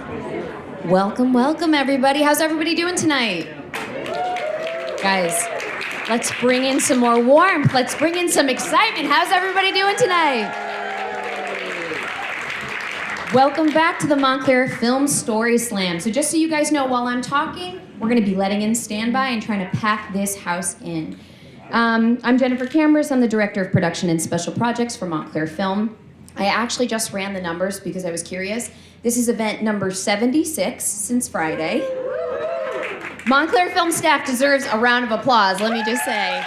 Welcome, welcome, everybody. How's everybody doing tonight? Guys, let's bring in some more warmth. Let's bring in some excitement. How's everybody doing tonight? Welcome back to the Montclair Film Story Slam. So just so you guys know, while I'm talking, we're going to be letting in standby and trying to pack this house in. I'm Jennifer Cambrus. I'm the Director of Production and Special Projects for Montclair Film. I actually just ran the numbers because I was curious. This is event number 76 since Friday. Montclair Film staff deserves a round of applause, let me just say.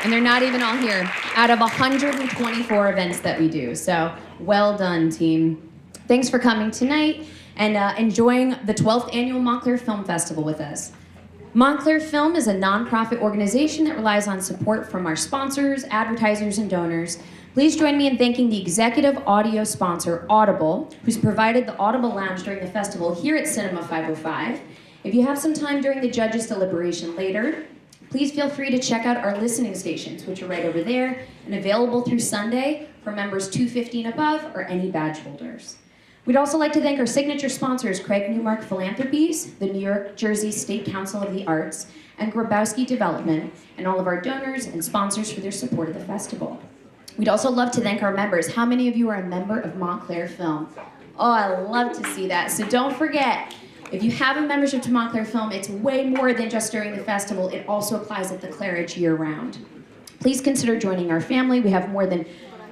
And they're not even all here, out of 124 events that we do. So well done, team. Thanks for coming tonight and enjoying the 12th annual Montclair Film Festival with us. Montclair Film is a nonprofit organization that relies on support from our sponsors, advertisers, and donors. Please join me in thanking the executive audio sponsor, Audible, who's provided the Audible Lounge during the festival here at Cinema 505. If you have some time during the judges' deliberation later, please feel free to check out our listening stations, which are right over there and available through Sunday for members 250 and above or any badge holders. We'd also like to thank our signature sponsors, Craig Newmark Philanthropies, the New York Jersey State Council of the Arts, and Grabowski Development, and all of our donors and sponsors for their support of the festival. We'd also love to thank our members. How many of you are a member of Montclair Film? Oh, I love to see that. So don't forget, if you have a membership to Montclair Film, it's way more than just during the festival. It also applies at the Claridge year-round. Please consider joining our family. We have more than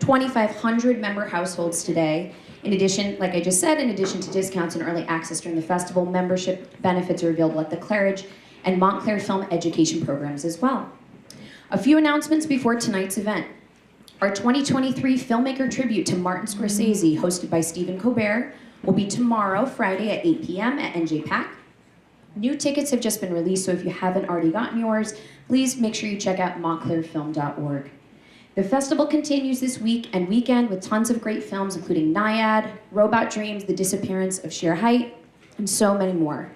2,500 member households today. In addition, like I just said, in addition to discounts and early access during the festival, membership benefits are available at the Claridge and Montclair Film education programs as well. A few announcements before tonight's event. Our 2023 Filmmaker Tribute to Martin Scorsese, hosted by Stephen Colbert, will be tomorrow, Friday at 8 p.m. at NJPAC. New tickets have just been released, so if you haven't already gotten yours, please make sure you check out montclairfilm.org. The festival continues this week and weekend with tons of great films, including Naiad, Robot Dreams, The Disappearance of Sheer Height, and so many more.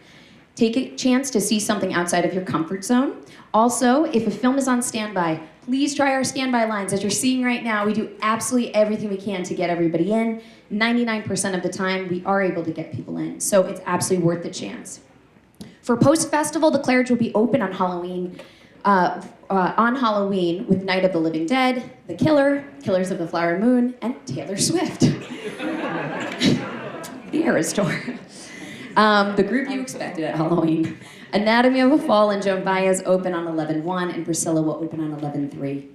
Take a chance to see something outside of your comfort zone. Also, if a film is on standby, please try our standby lines. As you're seeing right now, we do absolutely everything we can to get everybody in. 99% of the time, we are able to get people in, so it's absolutely worth the chance. For post-festival, the Claridge will be open on Halloween with Night of the Living Dead, The Killer, Killers of the Flower Moon, and Taylor Swift. The Eras Tour. The group you expected at Halloween. Anatomy of a Fall and Joan Baez open on 11/1, and Priscilla will open on 11/3.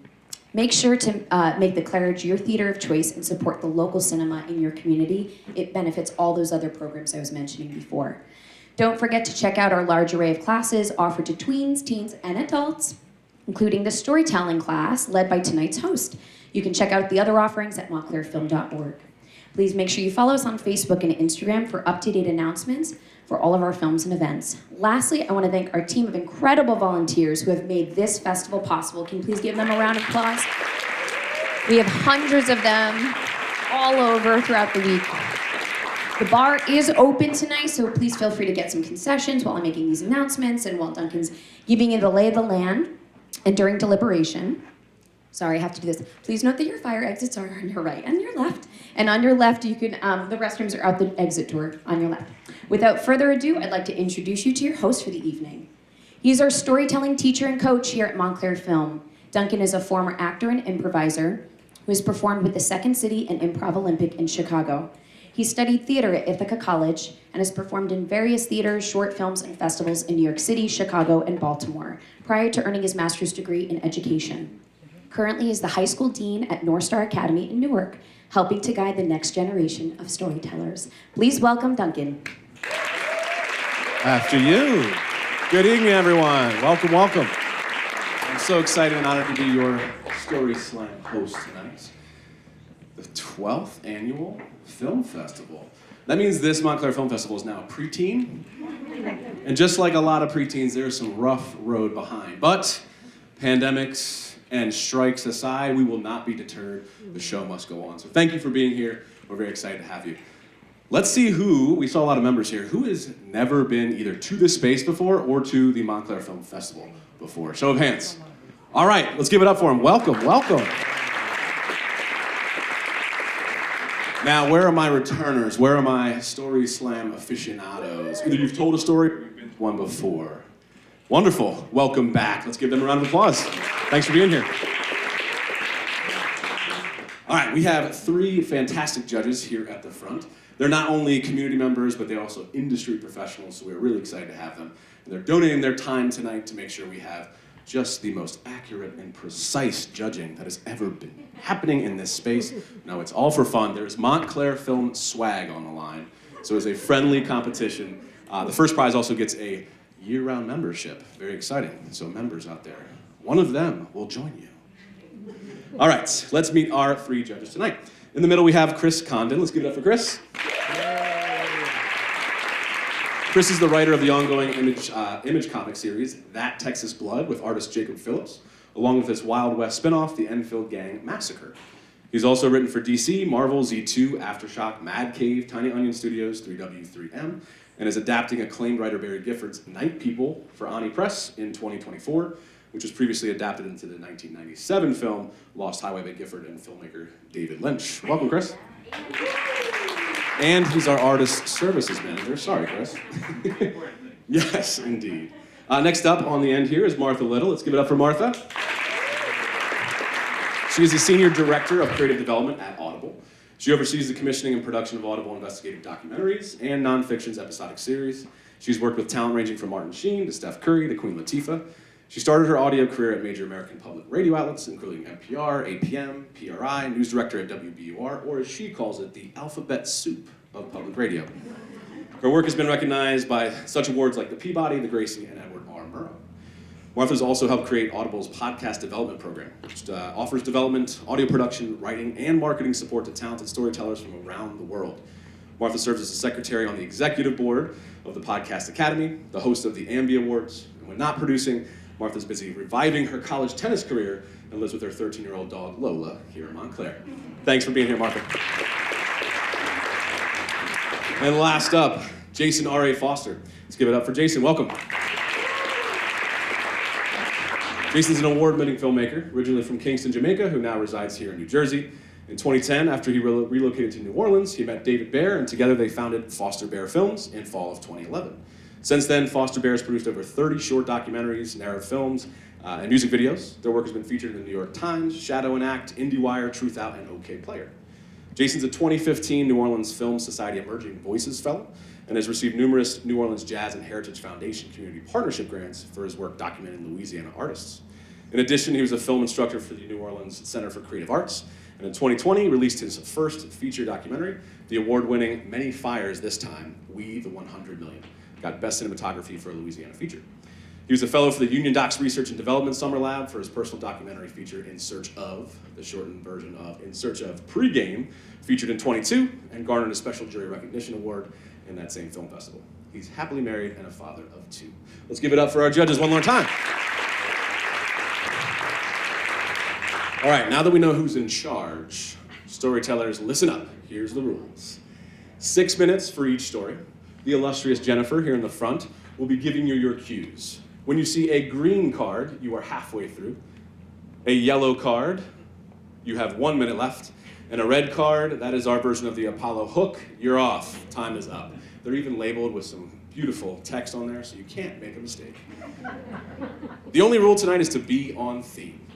Make sure to make the Claridge your theater of choice and support the local cinema in your community. It benefits all those other programs I was mentioning before. Don't forget to check out our large array of classes offered to tweens, teens, and adults, including the storytelling class led by tonight's host. You can check out the other offerings at montclairfilm.org. Please make sure you follow us on Facebook and Instagram for up-to-date announcements for all of our films and events. Lastly, I want to thank our team of incredible volunteers who have made this festival possible. Can you please give them a round of applause? We have hundreds of them all over throughout the week. The bar is open tonight, so please feel free to get some concessions while I'm making these announcements and while Duncan's giving you the lay of the land and during deliberation. Sorry, I have to do this. Please note that your fire exits are on your right and your left. And on your left, you can the restrooms are out the exit door on your left. Without further ado, I'd like to introduce you to your host for the evening. He's our storytelling teacher and coach here at Montclair Film. Duncan is a former actor and improviser who has performed with the Second City and Improv Olympic in Chicago. He studied theater at Ithaca College and has performed in various theaters, short films, and festivals in New York City, Chicago, and Baltimore, prior to earning his master's degree in education. Currently is the high school dean at North Star Academy in Newark, helping to guide the next generation of storytellers. Please welcome Duncan. After you. Good evening, everyone. Welcome, welcome. I'm so excited and honored to be your StorySlam host tonight. The 12th annual film festival. That means this Montclair Film Festival is now a preteen. And just like a lot of preteens, there's some rough road behind. But pandemics and strikes aside, we will not be deterred. The show must go on. So thank you for being here. We're very excited to have you. Let's see we saw a lot of members here, who has never been either to this space before or to the Montclair Film Festival before. Show of hands. All right, let's give it up for him. Welcome, welcome. Now, where are my returners? Where are my StorySlam aficionados? Either you've told a story or you've been to one before. Wonderful. Welcome back. Let's give them a round of applause. Thanks for being here. All right, we have 3 fantastic judges here at the front. They're not only community members, but they're also industry professionals, so we're really excited to have them. And they're donating their time tonight to make sure we have just the most accurate and precise judging that has ever been happening in this space. No, it's all for fun. There's Montclair Film swag on the line, so it's a friendly competition. The first prize also gets a year-round membership. Very exciting. So members out there, one of them will join you. All right, let's meet our 3 judges tonight. In the middle, we have Chris Condon. Let's give it up for Chris. Chris is the writer of the ongoing image comic series, That Texas Blood, with artist Jacob Phillips, along with his Wild West spinoff, The Enfield Gang Massacre. He's also written for DC, Marvel, Z2, Aftershock, Mad Cave, Tiny Onion Studios, 3W3M, and is adapting acclaimed writer Barry Gifford's Night People for Ani Press in 2024, which was previously adapted into the 1997 film Lost Highway by Gifford and filmmaker David Lynch. Welcome, Chris. And he's our artist services manager. Sorry, Chris. Yes, indeed. Next up on the end here is Martha Little. Let's give it up for Martha. She is the Senior Director of Creative Development at Audible. She oversees the commissioning and production of Audible investigative documentaries and nonfiction's episodic series. She's worked with talent ranging from Martin Sheen to Steph Curry to Queen Latifah. She started her audio career at major American public radio outlets, including NPR, APM, PRI, news director at WBUR, or as she calls it, the alphabet soup of public radio. Her work has been recognized by such awards like the Peabody, the Gracie, and Edward R. Murrow. Martha's also helped create Audible's podcast development program, which offers development, audio production, writing, and marketing support to talented storytellers from around the world. Martha serves as the secretary on the executive board of the Podcast Academy, the host of the Ambie Awards, and when not producing, Martha's busy reviving her college tennis career and lives with her 13-year-old dog, Lola, here in Montclair. Thanks for being here, Martha. And last up, Jason R.A. Foster. Let's give it up for Jason. Welcome. Jason's an award-winning filmmaker, originally from Kingston, Jamaica, who now resides here in New Jersey. In 2010, after he relocated to New Orleans, he met David Bear, and together they founded Foster Bear Films in fall of 2011. Since then, Foster Bear has produced over 30 short documentaries, narrative films, and music videos. Their work has been featured in the New York Times, Shadow and Act, IndieWire, Truth Out, and OK Player. Jason's a 2015 New Orleans Film Society Emerging Voices Fellow and has received numerous New Orleans Jazz and Heritage Foundation community partnership grants for his work documenting Louisiana artists. In addition, he was a film instructor for the New Orleans Center for Creative Arts, and in 2020 released his first feature documentary, the award-winning Many Fires This Time, We the 100 Million. Got Best Cinematography for a Louisiana Feature. He was a fellow for the Union Docs Research and Development Summer Lab for his personal documentary feature In Search Of, the shortened version of In Search Of Pre-Game, featured in 22, and garnered a special jury recognition award in that same film festival. He's happily married and a father of 2. Let's give it up for our judges one more time. All right, now that we know who's in charge, storytellers, listen up. Here's the rules. 6 minutes for each story. The illustrious Jennifer here in the front will be giving you your cues. When you see a green card, you are halfway through. A yellow card, you have 1 minute left. And a red card, that is our version of the Apollo hook. You're off. Time is up. They're even labeled with some beautiful text on there, so you can't make a mistake. The only rule tonight is to be on theme.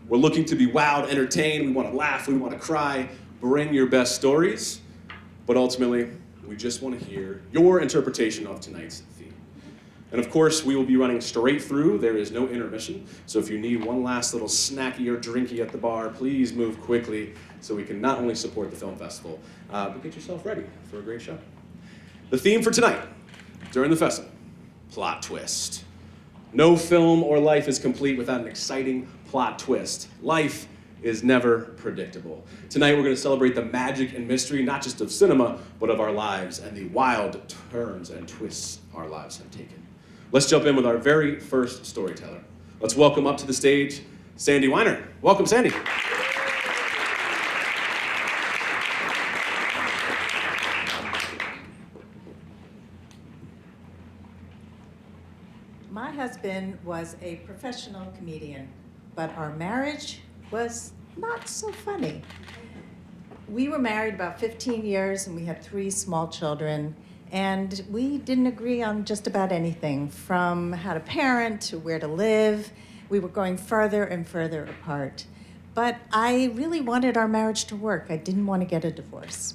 We're looking to be wowed, entertained, we want to laugh, we want to cry. Bring your best stories, but ultimately, we just want to hear your interpretation of tonight's theme. And of course, we will be running straight through. There is no intermission. So if you need one last little snacky or drinky at the bar, please move quickly so we can not only support the film festival, but get yourself ready for a great show. The theme for tonight, during the festival, plot twist. No film or life is complete without an exciting plot twist. Life is never predictable. Tonight we're going to celebrate the magic and mystery, not just of cinema, but of our lives and the wild turns and twists our lives have taken. Let's jump in with our very first storyteller. Let's welcome up to the stage, Sandy Weiner. Welcome, Sandy. My husband was a professional comedian, but our marriage was not so funny. We were married about 15 years, and we had 3 small children. And we didn't agree on just about anything, from how to parent to where to live. We were going further and further apart. But I really wanted our marriage to work. I didn't want to get a divorce.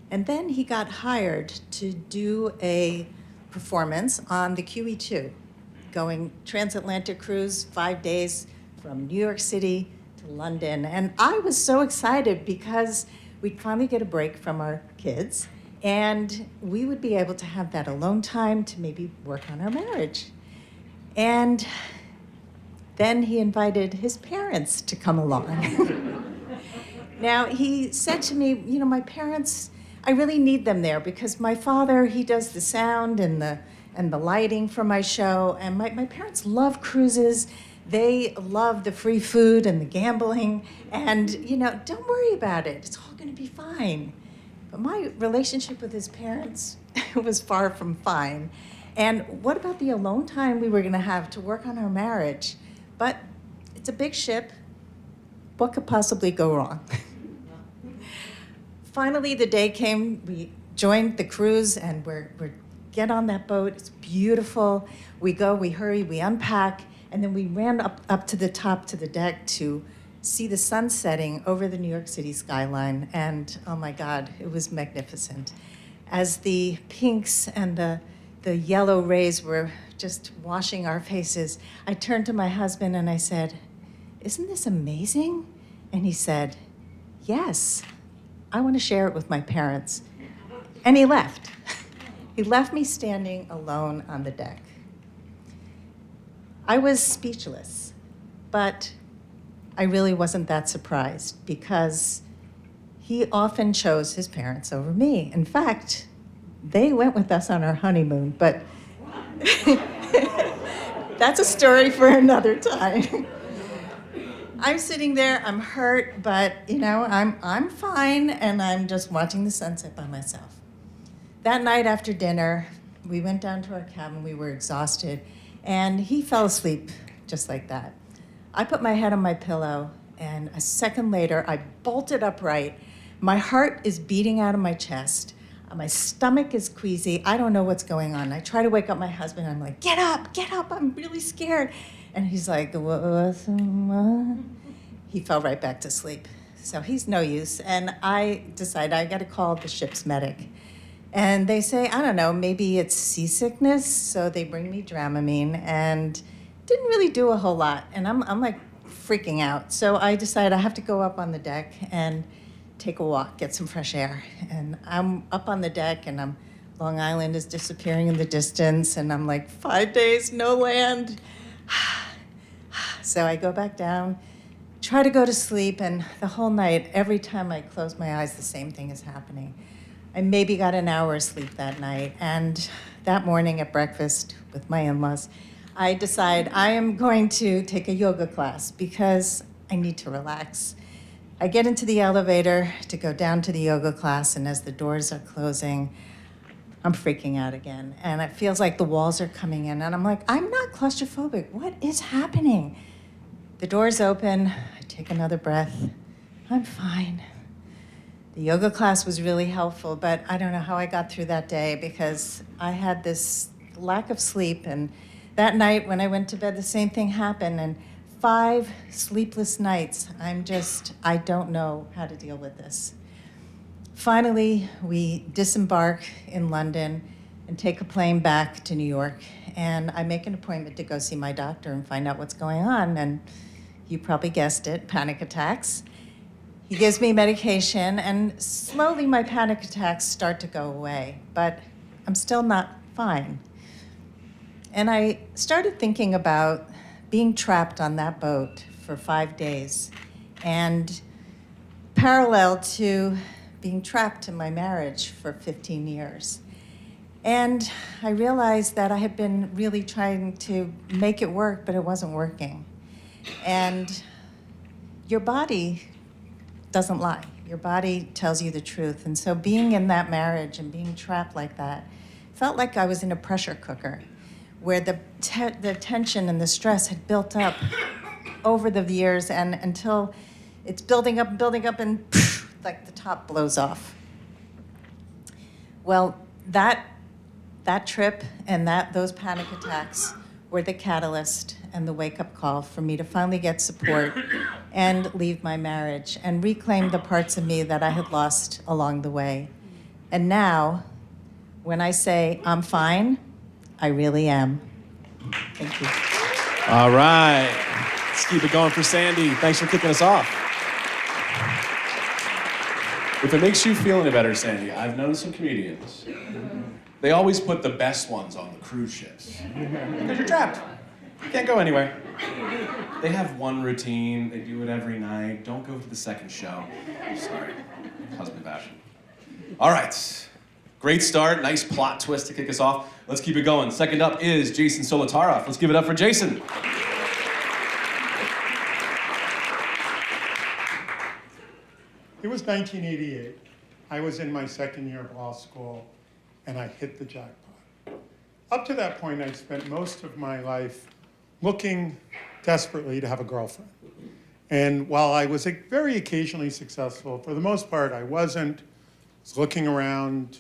And then he got hired to do a performance on the QE2, going transatlantic cruise, 5 days from New York City to London. And I was so excited because we'd finally get a break from our kids, and we would be able to have that alone time to maybe work on our marriage. And then he invited his parents to come along. Now, he said to me, you know, my parents, I really need them there because my father, he does the sound and the lighting for my show, and my parents love cruises. They love the free food and the gambling, and, you know, don't worry about it. It's all going to be fine. But my relationship with his parents was far from fine. And what about the alone time we were going to have to work on our marriage? But it's a big ship. What could possibly go wrong? Finally, the day came. We joined the cruise, and we're get on that boat. It's beautiful. We go, we hurry, we unpack, and then we ran up to the top to the deck to see the sun setting over the New York City skyline. And oh my God, it was magnificent. As the pinks and the yellow rays were just washing our faces, I turned to my husband and I said, "Isn't this amazing?" And he said, "Yes, I want to share it with my parents." And he left. He left me standing alone on the deck. I was speechless, but I really wasn't that surprised because he often chose his parents over me. In fact, they went with us on our honeymoon, but that's a story for another time. I'm sitting there, I'm hurt, but you know, I'm fine, and I'm just watching the sunset by myself. That night after dinner, we went down to our cabin, we were exhausted, and he fell asleep just like that. I put my head on my pillow, and a second later, I bolted upright. My heart is beating out of my chest. My stomach is queasy. I don't know what's going on. I try to wake up my husband. I'm like, get up, I'm really scared. And he's like, what? He fell right back to sleep. So he's no use. And I decided I got to call the ship's medic. And they say, I don't know, maybe it's seasickness. So they bring me Dramamine, and didn't really do a whole lot. And I'm like freaking out. So I decided I have to go up on the deck and take a walk, get some fresh air. And I'm up on the deck, and Long Island is disappearing in the distance, and I'm like, 5 days, no land. So I go back down, try to go to sleep, and the whole night, every time I close my eyes, the same thing is happening. I maybe got an hour's sleep that night, and that morning at breakfast with my in-laws, I decide I am going to take a yoga class because I need to relax. I get into the elevator to go down to the yoga class, and as the doors are closing, I'm freaking out again. And it feels like the walls are coming in, and I'm like, I'm not claustrophobic. What is happening? The doors open, I take another breath. I'm fine. The yoga class was really helpful, but I don't know how I got through that day because I had this lack of sleep, and that night when I went to bed, the same thing happened, and 5 sleepless nights. I don't know how to deal with this. Finally, we disembark in London and take a plane back to New York, and I make an appointment to go see my doctor and find out what's going on, and you probably guessed it, panic attacks. He gives me medication, and slowly my panic attacks start to go away, but I'm still not fine. And I started thinking about being trapped on that boat for 5 days, and parallel to being trapped in my marriage for 15 years. And I realized that I had been really trying to make it work, but it wasn't working. And your body doesn't lie. Your body tells you the truth. And so being in that marriage and being trapped like that felt like I was in a pressure cooker where the tension and the stress had built up over the years, and until it's building up, and like the top blows off. Well, that trip and those panic attacks were the catalyst and the wake-up call for me to finally get support and leave my marriage and reclaim the parts of me that I had lost along the way. And now, when I say I'm fine, I really am. Thank you. All right. Let's keep it going for Sandy. Thanks for kicking us off. If it makes you feel any better, Sandy, I've known some comedians. They always put the best ones on the cruise ships. Because you're trapped. You can't go anywhere. They have one routine. They do it every night. Don't go to the second show. Sorry. Husband passion. All right. Great start. Nice plot twist to kick us off. Let's keep it going. Second up is Jason Solotaroff. Let's give it up for Jason. It was 1988. I was in my second year of law school, and I hit the jackpot. Up to that point, I'd spent most of my life looking desperately to have a girlfriend. And while I was very occasionally successful, for the most part, I wasn't. I was looking around,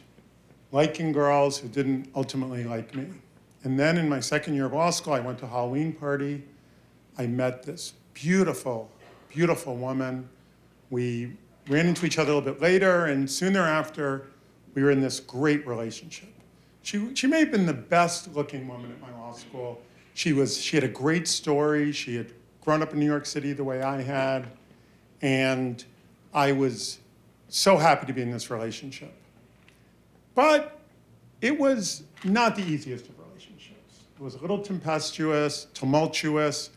liking girls who didn't ultimately like me. And then in my second year of law school, I went to a Halloween party. I met this beautiful, beautiful woman. We ran into each other a little bit later, and soon thereafter, we were in this great relationship. She may have been the best looking woman at my law school. She had a great story. She had grown up in New York City the way I had, and I was so happy to be in this relationship. But it was not the easiest of relationships. It was a little tempestuous, tumultuous.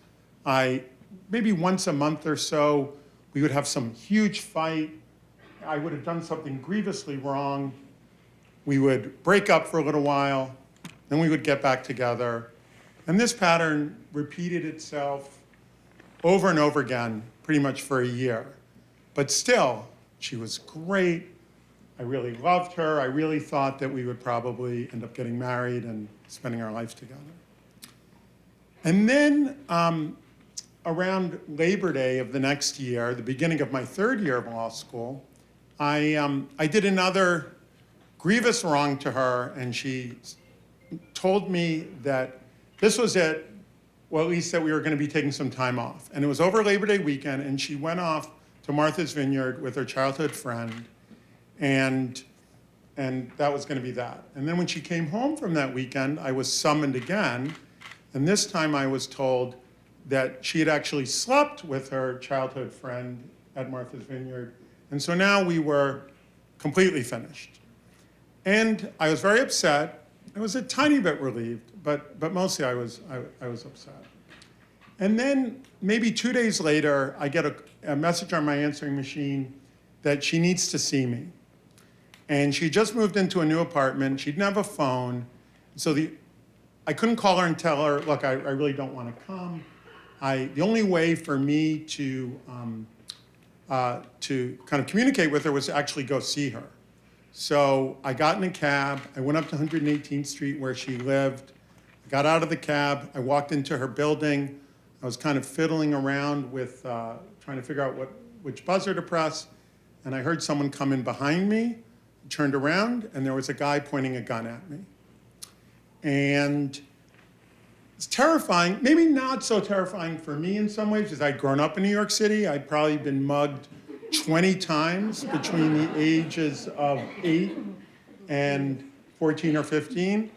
Maybe once a month or so, we would have some huge fight. I would have done something grievously wrong. We would break up for a little while, then we would get back together. And this pattern repeated itself over and over again, pretty much for a year. But still, she was great. I really loved her. I really thought that we would probably end up getting married and spending our lives together. And then around Labor Day of the next year, the beginning of my third year of law school, I did another grievous wrong to her, and she told me that this was it, well, at least that we were going to be taking some time off. And it was over Labor Day weekend, and she went off to Martha's Vineyard with her childhood friend, and that was going to be that. And then when she came home from that weekend, I was summoned again, and this time I was told that she had actually slept with her childhood friend at Martha's Vineyard. And so now we were completely finished. And I was very upset. I was a tiny bit relieved, but mostly I was upset. And then maybe 2 days later, I get a message on my answering machine that she needs to see me. And she just moved into a new apartment. She didn't have a phone. So I couldn't call her and tell her, look, I really don't want to come. The only way for me to kind of communicate with her was to actually go see her. So I got in a cab. I went up to 118th Street where she lived. I got out of the cab. I walked into her building. I was kind of fiddling around with trying to figure out which buzzer to press. And I heard someone come in behind me, turned around, and there was a guy pointing a gun at me. And it's terrifying, maybe not so terrifying for me in some ways, because I'd grown up in New York City. I'd probably been mugged 20 times between the ages of 8 and 14 or 15.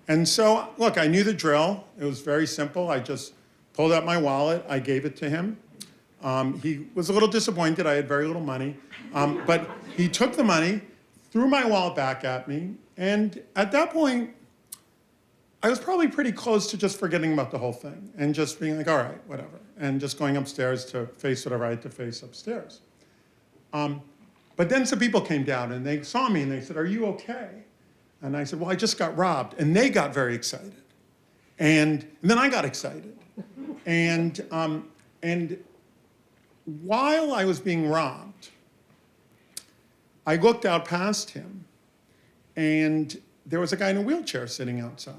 And so, look, I knew the drill. It was very simple. I just pulled out my wallet. I gave it to him. He was a little disappointed. I had very little money. But he took the money, threw my wallet back at me. And at that point, I was probably pretty close to just forgetting about the whole thing and just being like, all right, whatever, and just going upstairs to face whatever I had to face upstairs. But then some people came down and they saw me and they said, are you okay? And I said, well, I just got robbed. And they got very excited. And then I got excited. And while I was being robbed, I looked out past him and there was a guy in a wheelchair sitting outside.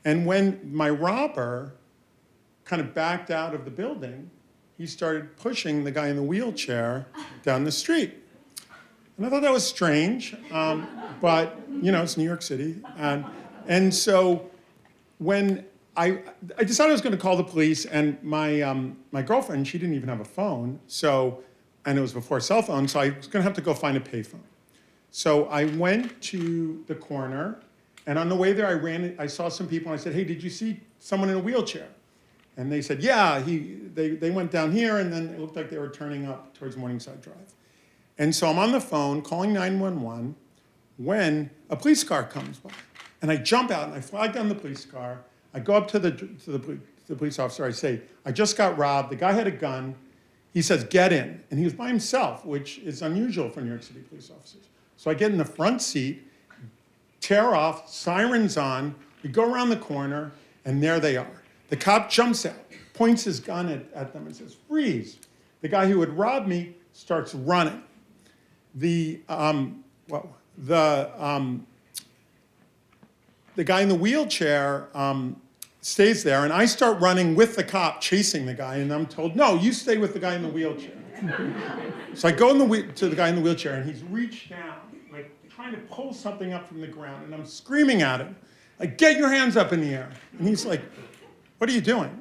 And when my robber kind of backed out of the building, he started pushing the guy in the wheelchair down the street. And I thought that was strange, but it's New York City. And so when I decided I was going to call the police, and my girlfriend, she didn't even have a phone, and it was before cell phones, so I was going to have to go find a payphone. So I went to the corner, and on the way there, I saw some people, and I said, hey, did you see someone in a wheelchair? And they said, yeah, they went down here, and then it looked like they were turning up towards Morningside Drive. And so I'm on the phone calling 911 when a police car comes by. And I jump out and I flag down the police car. I go up to the police officer. I say, I just got robbed. The guy had a gun. He says, get in. And he was by himself, which is unusual for New York City police officers. So I get in the front seat, tear off, sirens on. We go around the corner, and there they are. The cop jumps out, points his gun at them and says, freeze. The guy who had robbed me starts running. The guy in the wheelchair stays there, and I start running with the cop, chasing the guy, and I'm told, no, you stay with the guy in the wheelchair. So I go to the guy in the wheelchair, and he's reached down, like trying to pull something up from the ground, and I'm screaming at him, like, get your hands up in the air. And he's like, what are you doing?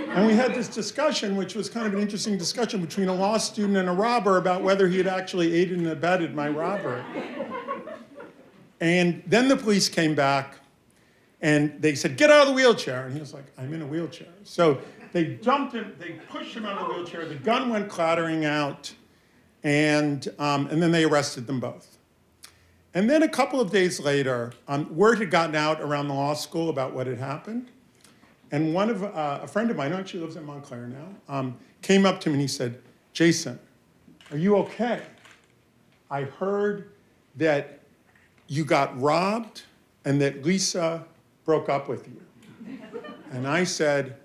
And we had this discussion, which was kind of an interesting discussion between a law student and a robber about whether he had actually aided and abetted my robbery. And then the police came back, and they said, get out of the wheelchair. And he was like, I'm in a wheelchair. So they jumped him, they pushed him out of the wheelchair, the gun went clattering out, and then they arrested them both. And then a couple of days later, word had gotten out around the law school about what had happened. And a friend of mine, who actually lives in Montclair now, came up to me and he said, Jason, are you okay? I heard that you got robbed and that Lisa broke up with you. And I said,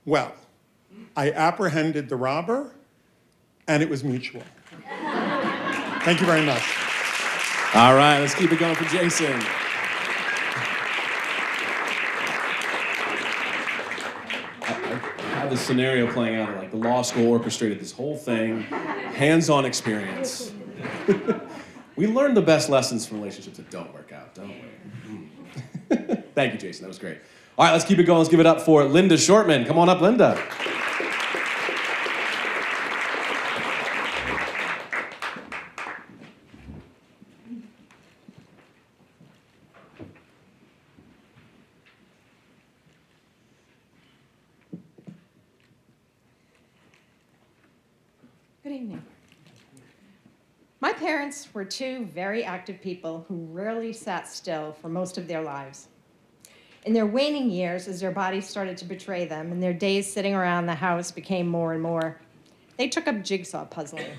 well, I apprehended the robber and it was mutual. Thank you very much. All right, let's keep it going for Jason. I had this scenario playing out, like the law school orchestrated this whole thing, hands-on experience. We learn the best lessons from relationships that don't work out, don't we? Thank you, Jason. That was great. All right, let's keep it going. Let's give it up for Linda Shortman. Come on up, Linda. Good evening. My parents were two very active people who rarely sat still for most of their lives. In their waning years, as their bodies started to betray them and their days sitting around the house became more and more, they took up jigsaw puzzling.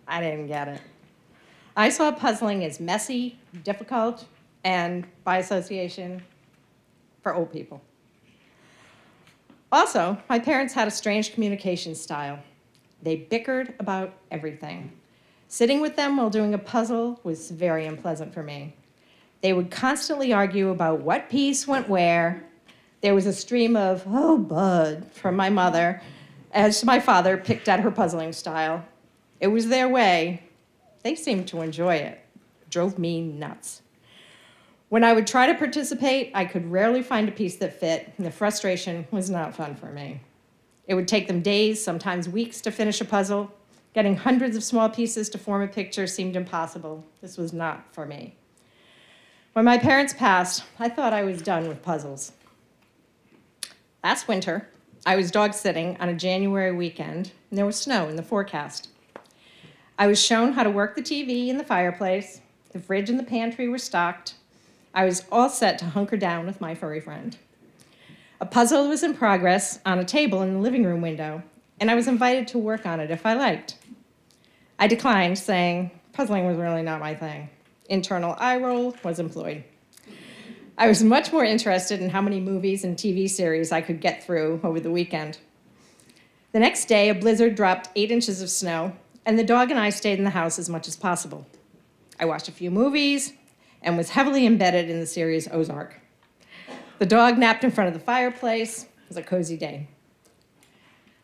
I didn't get it. I saw puzzling as messy, difficult, and, by association, for old people. Also, my parents had a strange communication style. They bickered about everything. Sitting with them while doing a puzzle was very unpleasant for me. They would constantly argue about what piece went where. There was a stream of, oh, bud, from my mother, as my father picked at her puzzling style. It was their way. They seemed to enjoy it. It drove me nuts. When I would try to participate, I could rarely find a piece that fit, and the frustration was not fun for me. It would take them days, sometimes weeks, to finish a puzzle. Getting hundreds of small pieces to form a picture seemed impossible. This was not for me. When my parents passed, I thought I was done with puzzles. Last winter, I was dog sitting on a January weekend, and there was snow in the forecast. I was shown how to work the TV in the fireplace. The fridge and the pantry were stocked. I was all set to hunker down with my furry friend. A puzzle was in progress on a table in the living room window, and I was invited to work on it if I liked. I declined, saying puzzling was really not my thing. Internal eye roll was employed. I was much more interested in how many movies and TV series I could get through over the weekend. The next day, a blizzard dropped 8 inches of snow, and the dog and I stayed in the house as much as possible. I watched a few movies and was heavily embedded in the series Ozark. The dog napped in front of the fireplace. It was a cozy day.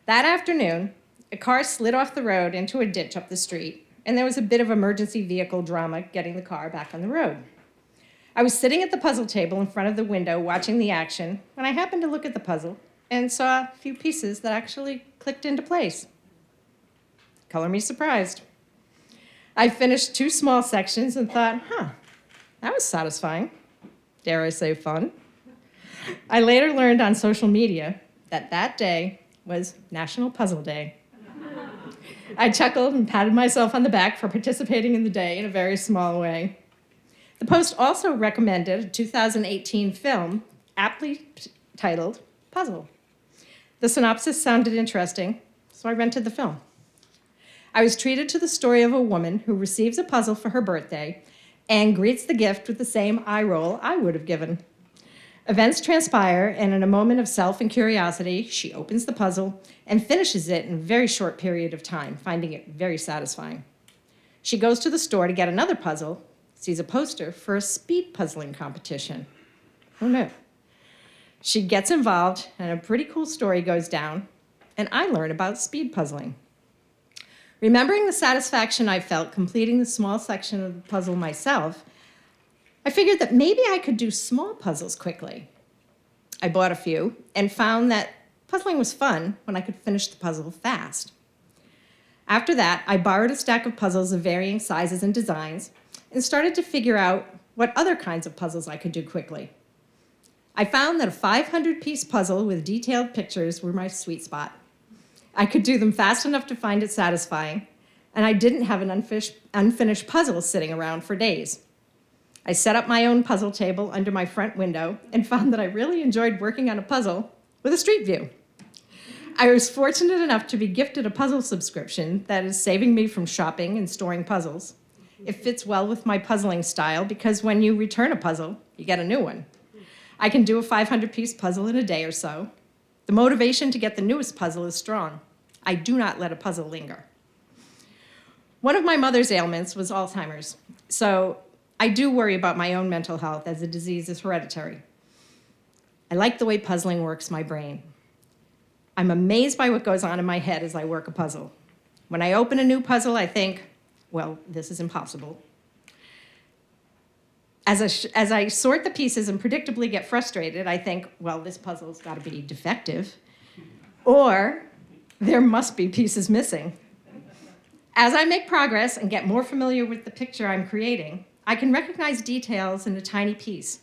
That afternoon, a car slid off the road into a ditch up the street, and there was a bit of emergency vehicle drama getting the car back on the road. I was sitting at the puzzle table in front of the window watching the action when I happened to look at the puzzle and saw a few pieces that actually clicked into place. Color me surprised. I finished 2 small sections and thought, that was satisfying. Dare I say fun? I later learned on social media that that day was National Puzzle Day. I chuckled and patted myself on the back for participating in the day in a very small way. The Post also recommended a 2018 film aptly titled Puzzle. The synopsis sounded interesting, so I rented the film. I was treated to the story of a woman who receives a puzzle for her birthday and greets the gift with the same eye roll I would have given. Events transpire, and in a moment of self and curiosity, she opens the puzzle and finishes it in a very short period of time, finding it very satisfying. She goes to the store to get another puzzle, sees a poster for a speed puzzling competition. Who knew? She gets involved, and a pretty cool story goes down, and I learn about speed puzzling. Remembering the satisfaction I felt completing the small section of the puzzle myself, I figured that maybe I could do small puzzles quickly. I bought a few and found that puzzling was fun when I could finish the puzzle fast. After that, I borrowed a stack of puzzles of varying sizes and designs and started to figure out what other kinds of puzzles I could do quickly. I found that a 500-piece puzzle with detailed pictures were my sweet spot. I could do them fast enough to find it satisfying, and I didn't have an unfinished puzzle sitting around for days. I set up my own puzzle table under my front window and found that I really enjoyed working on a puzzle with a street view. I was fortunate enough to be gifted a puzzle subscription that is saving me from shopping and storing puzzles. It fits well with my puzzling style because when you return a puzzle, you get a new one. I can do a 500-piece puzzle in a day or so. The motivation to get the newest puzzle is strong. I do not let a puzzle linger. One of my mother's ailments was Alzheimer's, so I do worry about my own mental health as the disease is hereditary. I like the way puzzling works my brain. I'm amazed by what goes on in my head as I work a puzzle. When I open a new puzzle, I think, well, this is impossible. As I sort the pieces and predictably get frustrated, I think, well, this puzzle's got to be defective, or there must be pieces missing. As I make progress and get more familiar with the picture I'm creating, I can recognize details in a tiny piece.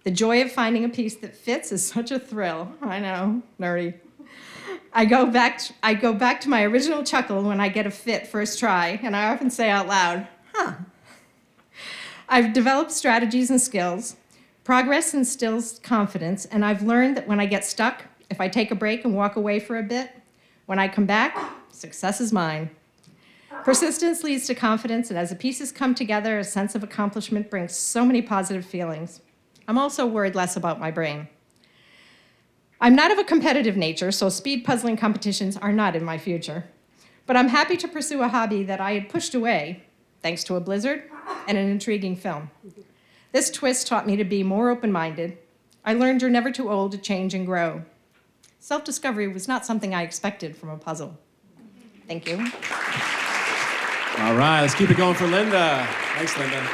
The joy of finding a piece that fits is such a thrill. I know, nerdy. I go back to my original chuckle when I get a fit first try, and I often say out loud, I've developed strategies and skills. Progress instills confidence, and I've learned that when I get stuck, if I take a break and walk away for a bit, when I come back, success is mine. Persistence leads to confidence, and as the pieces come together, a sense of accomplishment brings so many positive feelings. I'm also worried less about my brain. I'm not of a competitive nature, so speed puzzling competitions are not in my future. But I'm happy to pursue a hobby that I had pushed away, thanks to a blizzard and an intriguing film. This twist taught me to be more open-minded. I learned you're never too old to change and grow. Self-discovery was not something I expected from a puzzle. Thank you. All right, let's keep it going for Linda. Thanks, Linda.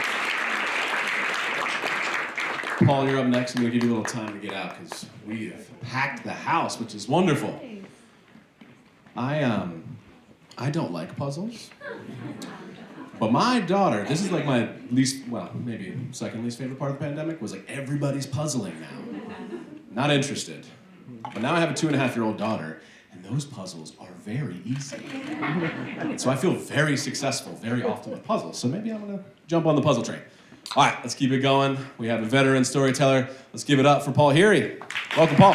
Paul, you're up next. I'm going to give you a little time to get out because we have packed the house, which is wonderful. I don't like puzzles. But my daughter, this is like my least, well, maybe second least favorite part of the pandemic, was like everybody's puzzling now. Not interested. But now I have a 2.5-year-old daughter, and those puzzles are very easy. So I feel very successful very often with puzzles. So maybe I'm gonna jump on the puzzle train. All right, let's keep it going. We have a veteran storyteller. Let's give it up for Paul Heery. Welcome, Paul.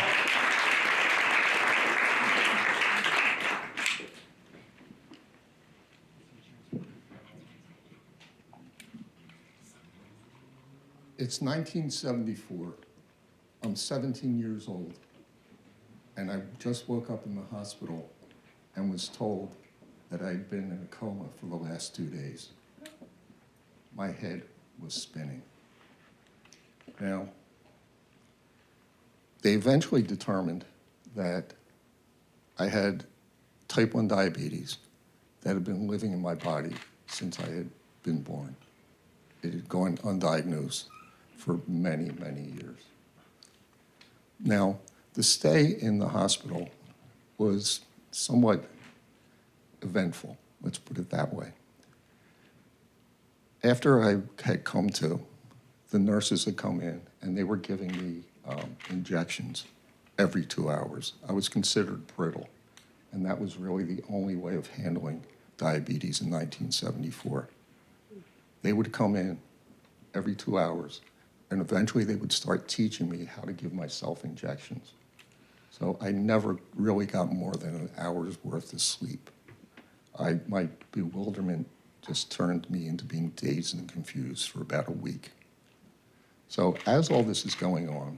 It's 1974. I'm 17 years old, and I just woke up in the hospital and was told that I'd been in a coma for the last 2 days. My head was spinning. Now, they eventually determined that I had type 1 diabetes that had been living in my body since I had been born. It had gone undiagnosed for many, many years. Now, the stay in the hospital was somewhat eventful, let's put it that way. After I had come to, the nurses had come in and they were giving me injections every 2 hours. I was considered brittle, and that was really the only way of handling diabetes in 1974. They would come in every 2 hours, and eventually they would start teaching me how to give myself injections. So I never really got more than an hour's worth of sleep. My bewilderment just turned me into being dazed and confused for about a week. So as all this is going on,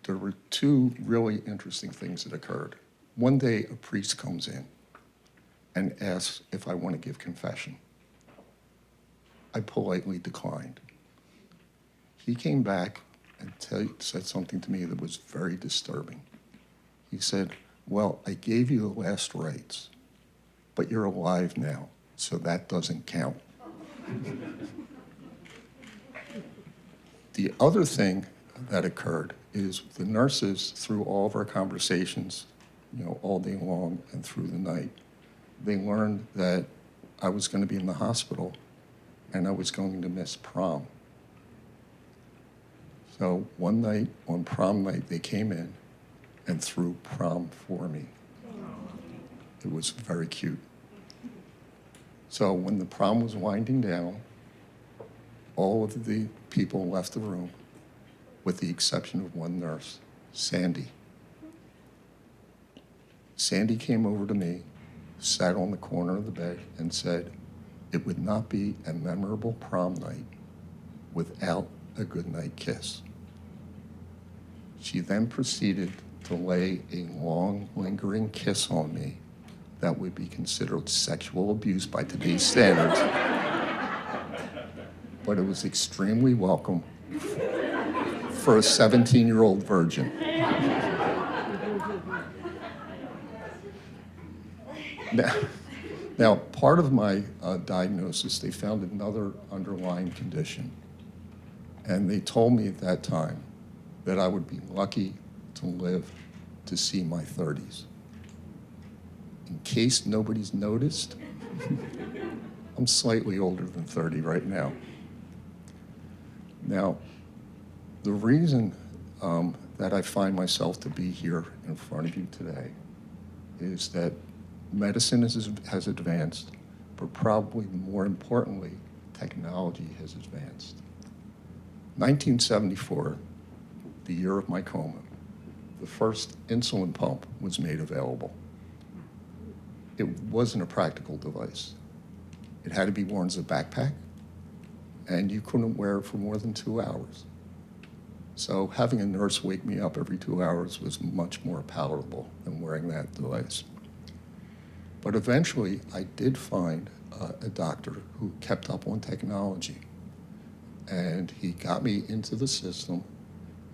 there were two really interesting things that occurred. One day, a priest comes in and asks if I want to give confession. I politely declined. He came back and said something to me that was very disturbing. He said, well, I gave you the last rites, but you're alive now, so that doesn't count. The other thing that occurred is the nurses, through all of our conversations, all day long and through the night, they learned that I was going to be in the hospital and I was going to miss prom. So one night, on prom night, they came in and threw prom for me. It was very cute. So when the prom was winding down, all of the people left the room with the exception of one nurse, Sandy. Sandy came over to me, sat on the corner of the bed, and said, it would not be a memorable prom night without a goodnight kiss. She then proceeded to lay a long, lingering kiss on me that would be considered sexual abuse by today's standards. But it was extremely welcome for a 17-year-old virgin. Now, part of my diagnosis, they found another underlying condition. And they told me at that time that I would be lucky to live to see my 30s. In case nobody's noticed, I'm slightly older than 30 right now. Now, the reason that I find myself to be here in front of you today is that medicine has advanced, but probably more importantly, technology has advanced. 1974, the year of my coma, the first insulin pump was made available. It wasn't a practical device. It had to be worn as a backpack, and you couldn't wear it for more than 2 hours. So having a nurse wake me up every 2 hours was much more palatable than wearing that device. But eventually, I did find a doctor who kept up on technology. And he got me into the system,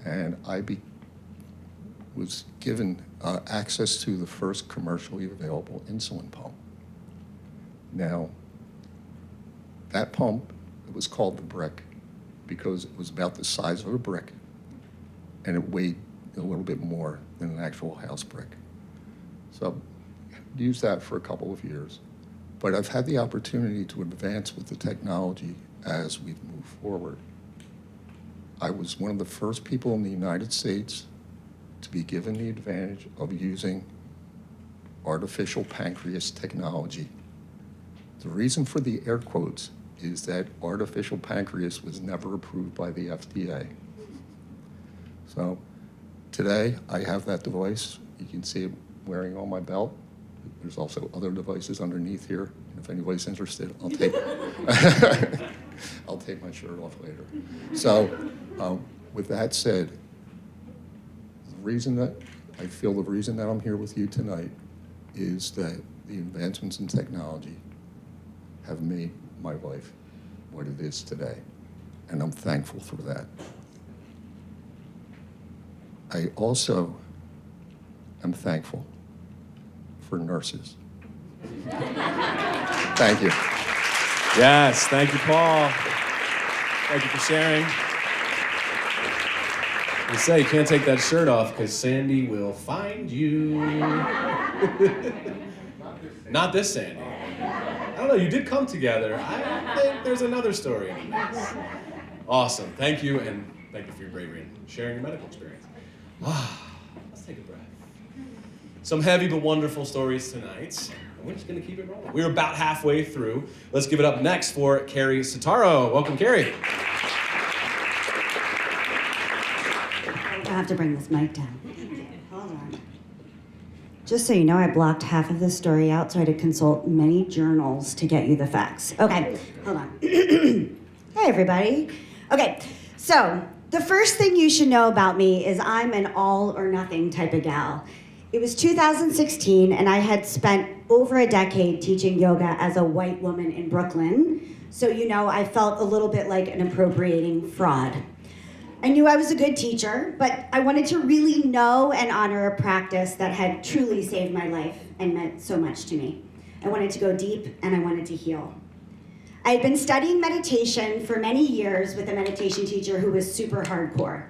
and I was given access to the first commercially available insulin pump. Now, that pump, it was called the brick because it was about the size of a brick, and it weighed a little bit more than an actual house brick. So I used that for a couple of years. But I've had the opportunity to advance with the technology as we've moved forward. I was one of the first people in the United States to be given the advantage of using artificial pancreas technology. The reason for the air quotes is that artificial pancreas was never approved by the FDA. So today I have that device. You can see it wearing on my belt. There's also other devices underneath here. If anybody's interested, I'll take I'll take my shirt off later. So with that said, the reason that I'm here with you tonight is that the advancements in technology have made my life what it is today, and I'm thankful for that. I also am thankful for nurses. Thank you. Yes, thank you, Paul. Thank you for sharing. I say you can't take that shirt off because Sandy will find you. Not this Sandy. I don't know, you did come together. I think there's another story in the mix. Awesome, thank you, and thank you for your bravery and sharing your medical experience. Let's take a breath. Some heavy but wonderful stories tonight. We're just gonna keep it rolling. We're about halfway through. Let's give it up next for Carrie Sotaro. Welcome, Carrie. I have to bring this mic down. Hold on. Just so you know, I blocked half of this story out so I had to consult many journals to get you the facts. Okay, hold on. Hey, everybody. Okay, so the first thing you should know about me is I'm an all or nothing type of gal. It was 2016, and I had spent over a decade teaching yoga as a white woman in Brooklyn. So, you know, I felt a little bit like an appropriating fraud. I knew I was a good teacher, but I wanted to really know and honor a practice that had truly saved my life and meant so much to me. I wanted to go deep, and I wanted to heal. I had been studying meditation for many years with a meditation teacher who was super hardcore.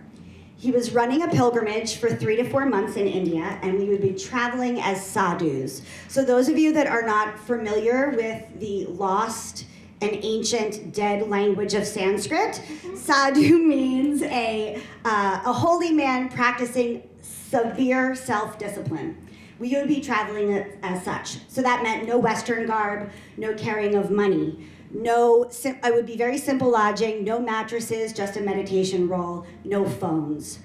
He was running a pilgrimage for 3 to 4 months in India, and we would be traveling as sadhus. So those of you that are not familiar with the lost and ancient dead language of Sanskrit, sadhu means a holy man practicing severe self-discipline. We would be traveling as such. So that meant no Western garb, no carrying of money. I would be very simple lodging, no mattresses, just a meditation roll, no phones.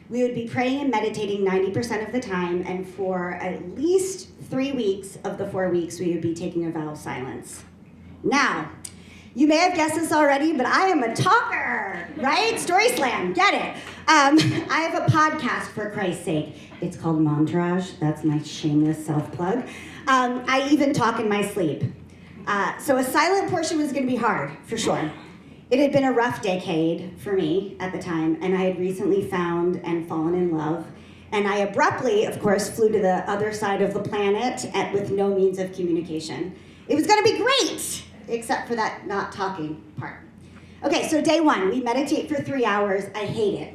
We would be praying and meditating 90% of the time, and for at least 3 weeks of the 4 weeks, we would be taking a vow of silence. Now, you may have guessed this already, but I am a talker, right? StorySlam, get it. I have a podcast, for Christ's sake. It's called Momtourage. That's my shameless self-plug. I even talk in my sleep. So a silent portion was going to be hard, for sure. It had been a rough decade for me at the time, and I had recently found and fallen in love. And I abruptly, of course, flew to the other side of the planet with no means of communication. It was going to be great, except for that not talking part. Okay, so day one, we meditate for 3 hours. I hate it.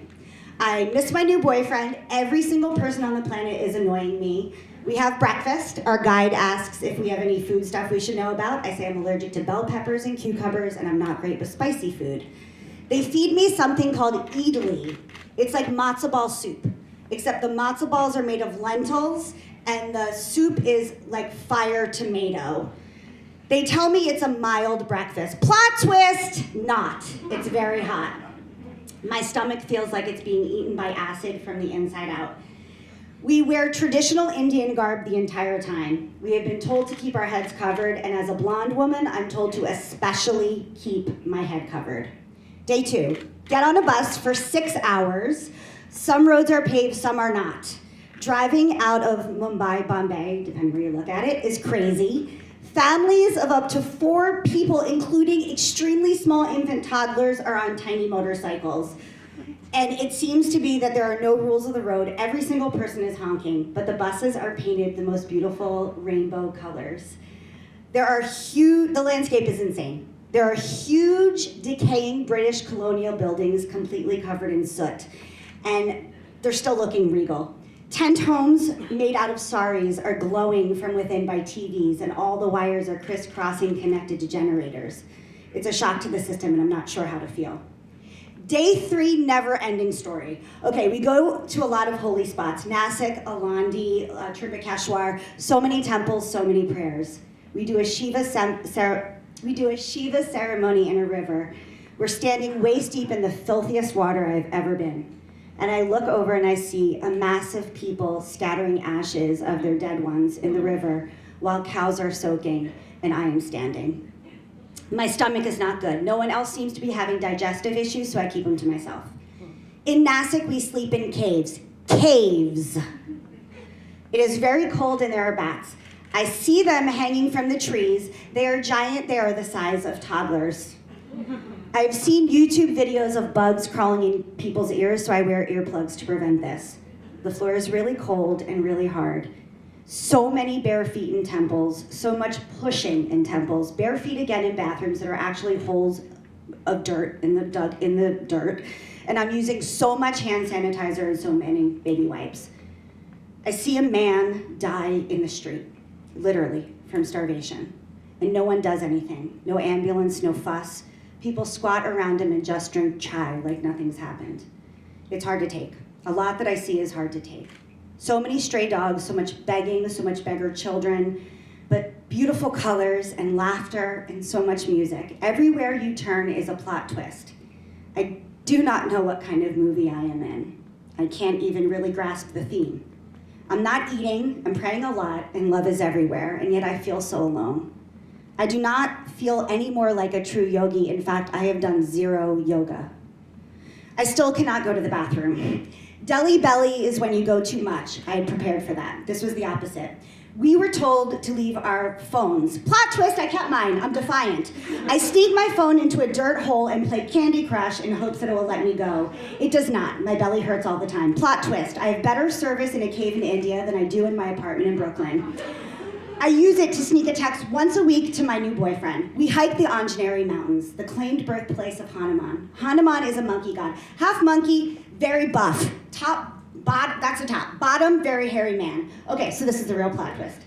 I miss my new boyfriend. Every single person on the planet is annoying me. We have breakfast. Our guide asks if we have any food stuff we should know about. I say I'm allergic to bell peppers and cucumbers, and I'm not great with spicy food. They feed me something called idli. It's like matzo ball soup, except the matzo balls are made of lentils, and the soup is like fire tomato. They tell me it's a mild breakfast. Plot twist, not. It's very hot. My stomach feels like it's being eaten by acid from the inside out. We wear traditional Indian garb the entire time. We have been told to keep our heads covered, and as a blonde woman, I'm told to especially keep my head covered. Day two, get on a bus for 6 hours. Some roads are paved, some are not. Driving out of Mumbai, Bombay, depending where you look at it, is crazy. Families of up to 4 people, including extremely small infant toddlers, are on tiny motorcycles. And it seems to be that there are no rules of the road. Every single person is honking, but the buses are painted the most beautiful rainbow colors. The landscape is insane. There are huge, decaying British colonial buildings completely covered in soot, and they're still looking regal. Tent homes made out of saris are glowing from within by TVs, and all the wires are crisscrossing connected to generators. It's a shock to the system, and I'm not sure how to feel. Day 3, never-ending story. Okay, we go to a lot of holy spots. Nasik, Alandi, Trimbakeshwar, so many temples, so many prayers. We do a Shiva ceremony in a river. We're standing waist deep in the filthiest water I've ever been. And I look over and I see a mass of people scattering ashes of their dead ones in the river while cows are soaking and I am standing. My stomach is not good. No one else seems to be having digestive issues, so I keep them to myself. In Nasik, we sleep in caves. Caves. It is very cold and there are bats. I see them hanging from the trees. They are giant. They are the size of toddlers. I've seen YouTube videos of bugs crawling in people's ears, so I wear earplugs to prevent this. The floor is really cold and really hard. So many bare feet in temples, so much pushing in temples, bare feet again in bathrooms that are actually holes of dirt in the dirt. And I'm using so much hand sanitizer and so many baby wipes. I see a man die in the street, literally, from starvation. And no one does anything. No ambulance, no fuss. People squat around him and just drink chai like nothing's happened. It's hard to take. A lot that I see is hard to take. So many stray dogs, so much begging, so much beggar children, but beautiful colors and laughter and so much music. Everywhere you turn is a plot twist. I do not know what kind of movie I am in. I can't even really grasp the theme. I'm not eating, I'm praying a lot, and love is everywhere, and yet I feel so alone. I do not feel any more like a true yogi. In fact, I have done 0 yoga. I still cannot go to the bathroom. Delhi belly is when you go too much. I had prepared for that. This was the opposite. We were told to leave our phones. Plot twist, I kept mine. I'm defiant. I sneak my phone into a dirt hole and play Candy Crush in hopes that it will let me go. It does not. My belly hurts all the time. Plot twist, I have better service in a cave in India than I do in my apartment in Brooklyn. I use it to sneak a text once a week to my new boyfriend. We hike the Anjaneyari Mountains, the claimed birthplace of Hanuman. Hanuman is a monkey god. Half monkey, very buff. That's the top. Bottom, very hairy man. Okay, so this is the real plot twist,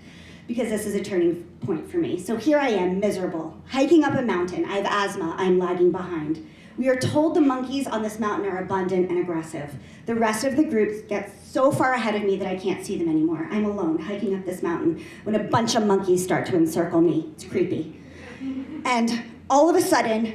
because this is a turning point for me. So here I am, miserable, hiking up a mountain. I have asthma, I'm lagging behind. We are told the monkeys on this mountain are abundant and aggressive. The rest of the group gets so far ahead of me that I can't see them anymore. I'm alone, hiking up this mountain, when a bunch of monkeys start to encircle me. It's creepy. And all of a sudden,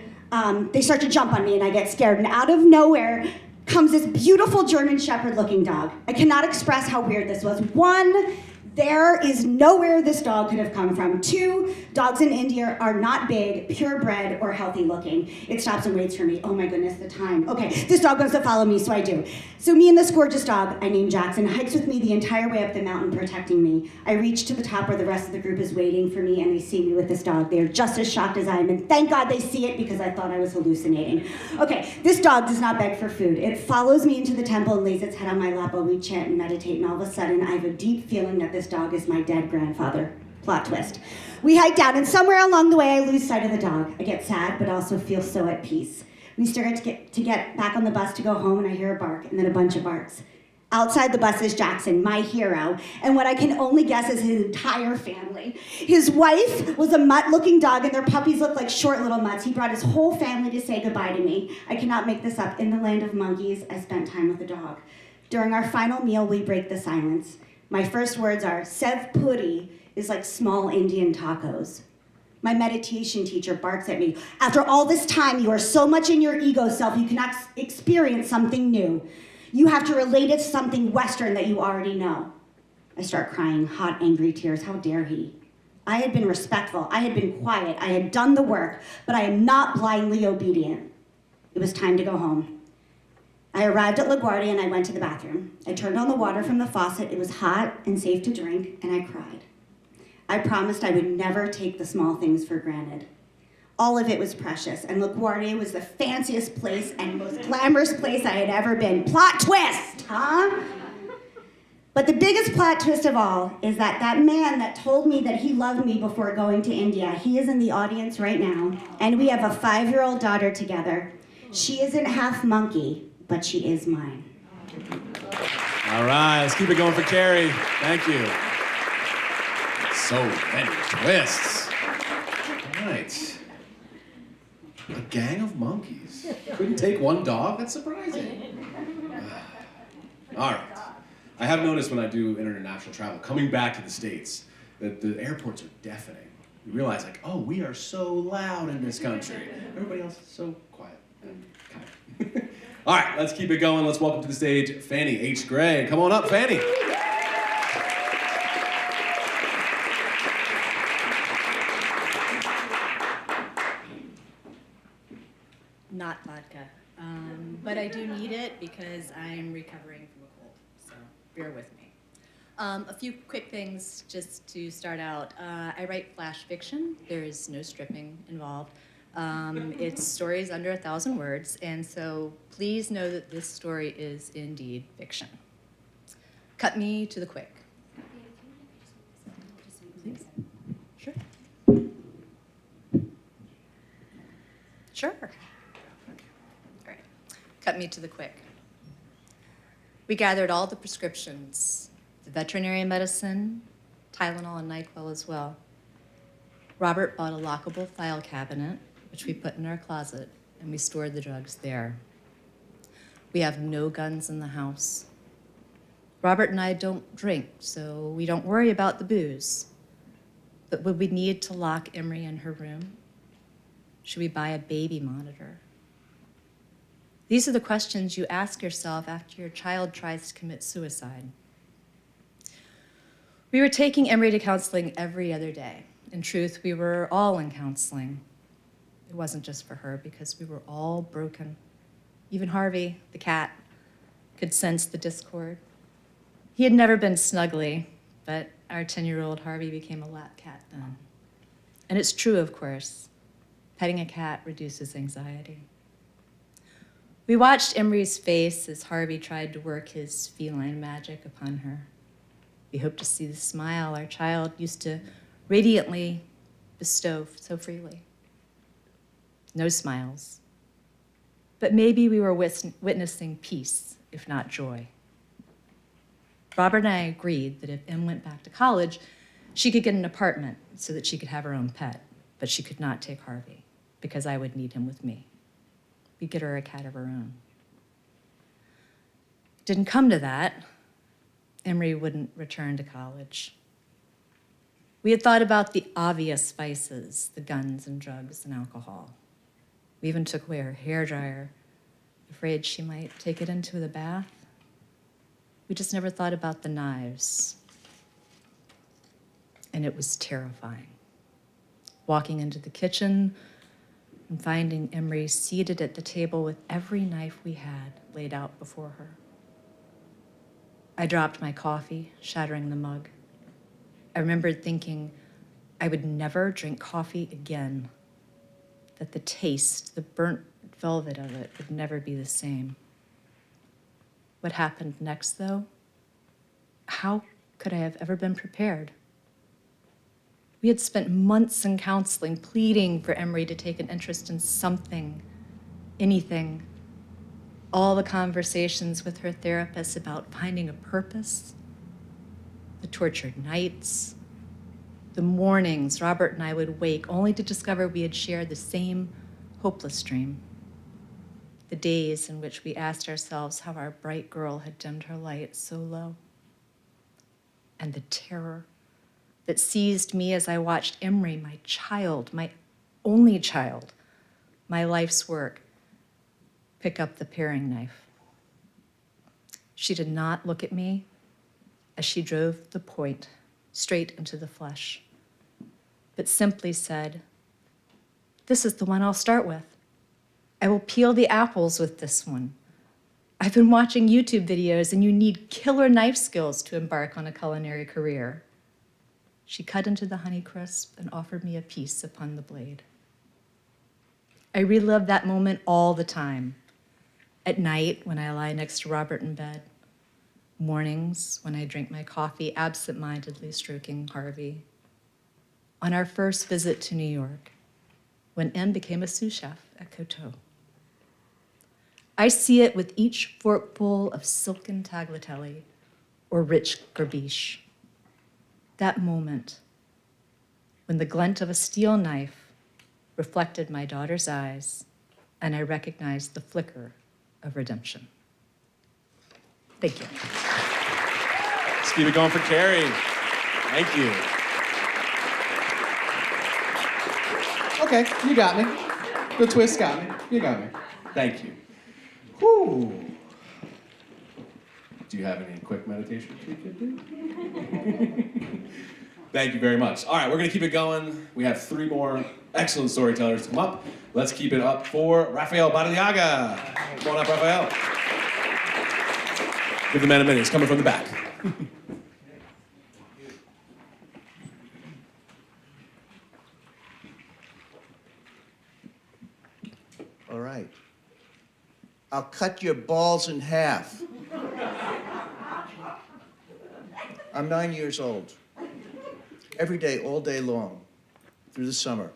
they start to jump on me and I get scared. And out of nowhere comes this beautiful German Shepherd looking dog. I cannot express how weird this was. 1, there is nowhere this dog could have come from. 2, dogs in India are not big, purebred, or healthy looking. It stops and waits for me. Oh my goodness, the time. Okay, this dog wants to follow me, so I do. So me and this gorgeous dog, I named Jackson, hikes with me the entire way up the mountain, protecting me. I reach to the top where the rest of the group is waiting for me, and they see me with this dog. They are just as shocked as I am, and thank God they see it because I thought I was hallucinating. Okay, this dog does not beg for food. It follows me into the temple and lays its head on my lap while we chant and meditate, and all of a sudden, I have a deep feeling that this dog is my dead grandfather. Plot twist. We hike down, and somewhere along the way, I lose sight of the dog. I get sad, but also feel so at peace. We start to get back on the bus to go home, and I hear a bark, and then a bunch of barks. Outside the bus is Jackson, my hero, and what I can only guess is his entire family. His wife was a mutt-looking dog, and their puppies looked like short little mutts. He brought his whole family to say goodbye to me. I cannot make this up. In the land of monkeys, I spent time with a dog. During our final meal, we break the silence. My first words are, Sev Puri is like small Indian tacos. My meditation teacher barks at me. After all this time, you are so much in your ego self, you cannot experience something new. You have to relate it to something Western that you already know. I start crying, hot, angry tears. How dare he? I had been respectful. I had been quiet. I had done the work, but I am not blindly obedient. It was time to go home. I arrived at LaGuardia and I went to the bathroom. I turned on the water from the faucet. It was hot and safe to drink, and I cried. I promised I would never take the small things for granted. All of it was precious, and LaGuardia was the fanciest place and most glamorous place I had ever been. Plot twist, huh? But the biggest plot twist of all is that that man that told me that he loved me before going to India, he is in the audience right now, and we have a 5-year-old daughter together. She isn't half monkey, but she is mine. All right, let's keep it going for Carrie. Thank you. So many twists. All right. A gang of monkeys. Couldn't take one dog? That's surprising. All right. I have noticed when I do international travel, coming back to the States, that the airports are deafening. You realize, like, oh, we are so loud in this country. Everybody else is so quiet and kind. All right, let's keep it going. Let's welcome to the stage Fanny H. Gray. Come on up, Fanny. Not vodka, but I do need it because I'm recovering from a cold, so bear with me. A few quick things just to start out. I write flash fiction. There is no stripping involved. It's stories under 1,000 words, and so please know that this story is indeed fiction. Cut me to the quick. cut me to the quick. We gathered all the prescriptions, the veterinary medicine, Tylenol and NyQuil as well. Robert bought a lockable file cabinet, which we put in our closet, and we stored the drugs there. We have no guns in the house. Robert and I don't drink, so we don't worry about the booze. But would we need to lock Emery in her room? Should we buy a baby monitor? These are the questions you ask yourself after your child tries to commit suicide. We were taking Emery to counseling every other day. In truth, we were all in counseling. It wasn't just for her, because we were all broken. Even Harvey, the cat, could sense the discord. He had never been snuggly, but our 10-year-old Harvey became a lap cat then. And it's true, of course. Petting a cat reduces anxiety. We watched Emery's face as Harvey tried to work his feline magic upon her. We hoped to see the smile our child used to radiantly bestow so freely. No smiles. But maybe we were witnessing peace, if not joy. Robert and I agreed that if Em went back to college, she could get an apartment so that she could have her own pet, but she could not take Harvey, because I would need him with me. We'd get her a cat of her own. Didn't come to that. Emery wouldn't return to college. We had thought about the obvious vices, the guns and drugs and alcohol. We even took away her hairdryer, afraid she might take it into the bath. We just never thought about the knives. And it was terrifying. Walking into the kitchen and finding Emery seated at the table with every knife we had laid out before her. I dropped my coffee, shattering the mug. I remembered thinking I would never drink coffee again, that the taste, the burnt velvet of it would never be the same. What happened next, though? How could I have ever been prepared? We had spent months in counseling, pleading for Emery to take an interest in something, anything. All the conversations with her therapist about finding a purpose, the tortured nights, the mornings Robert and I would wake only to discover we had shared the same hopeless dream. The days in which we asked ourselves how our bright girl had dimmed her light so low. And the terror that seized me as I watched Emery, my child, my only child, my life's work, pick up the paring knife. She did not look at me as she drove the point straight into the flesh, but simply said, "This is the one I'll start with. I will peel the apples with this one. I've been watching YouTube videos, and you need killer knife skills to embark on a culinary career." She cut into the Honeycrisp and offered me a piece upon the blade. I relive that moment all the time. At night, when I lie next to Robert in bed. Mornings, when I drink my coffee, absent-mindedly stroking Harvey. On our first visit to New York, when Em became a sous chef at Coteau. I see it with each forkful of silken tagliatelle or rich gerbiche. That moment when the glint of a steel knife reflected my daughter's eyes and I recognized the flicker of redemption. Thank you. Let's keep it going for Carrie. Thank you. Okay, you got me. The twist got me. You got me. Thank you. Whew. Do you have any quick meditations we could do? Thank you very much. All right, we're going to keep it going. We have 3 more excellent storytellers to come up. Let's keep it up for Rafael Barriaga. Come on up, Rafael. Give the man a minute. He's coming from the back. All right. I'll cut your balls in half. I'm 9 years old. Every day, all day long, through the summer,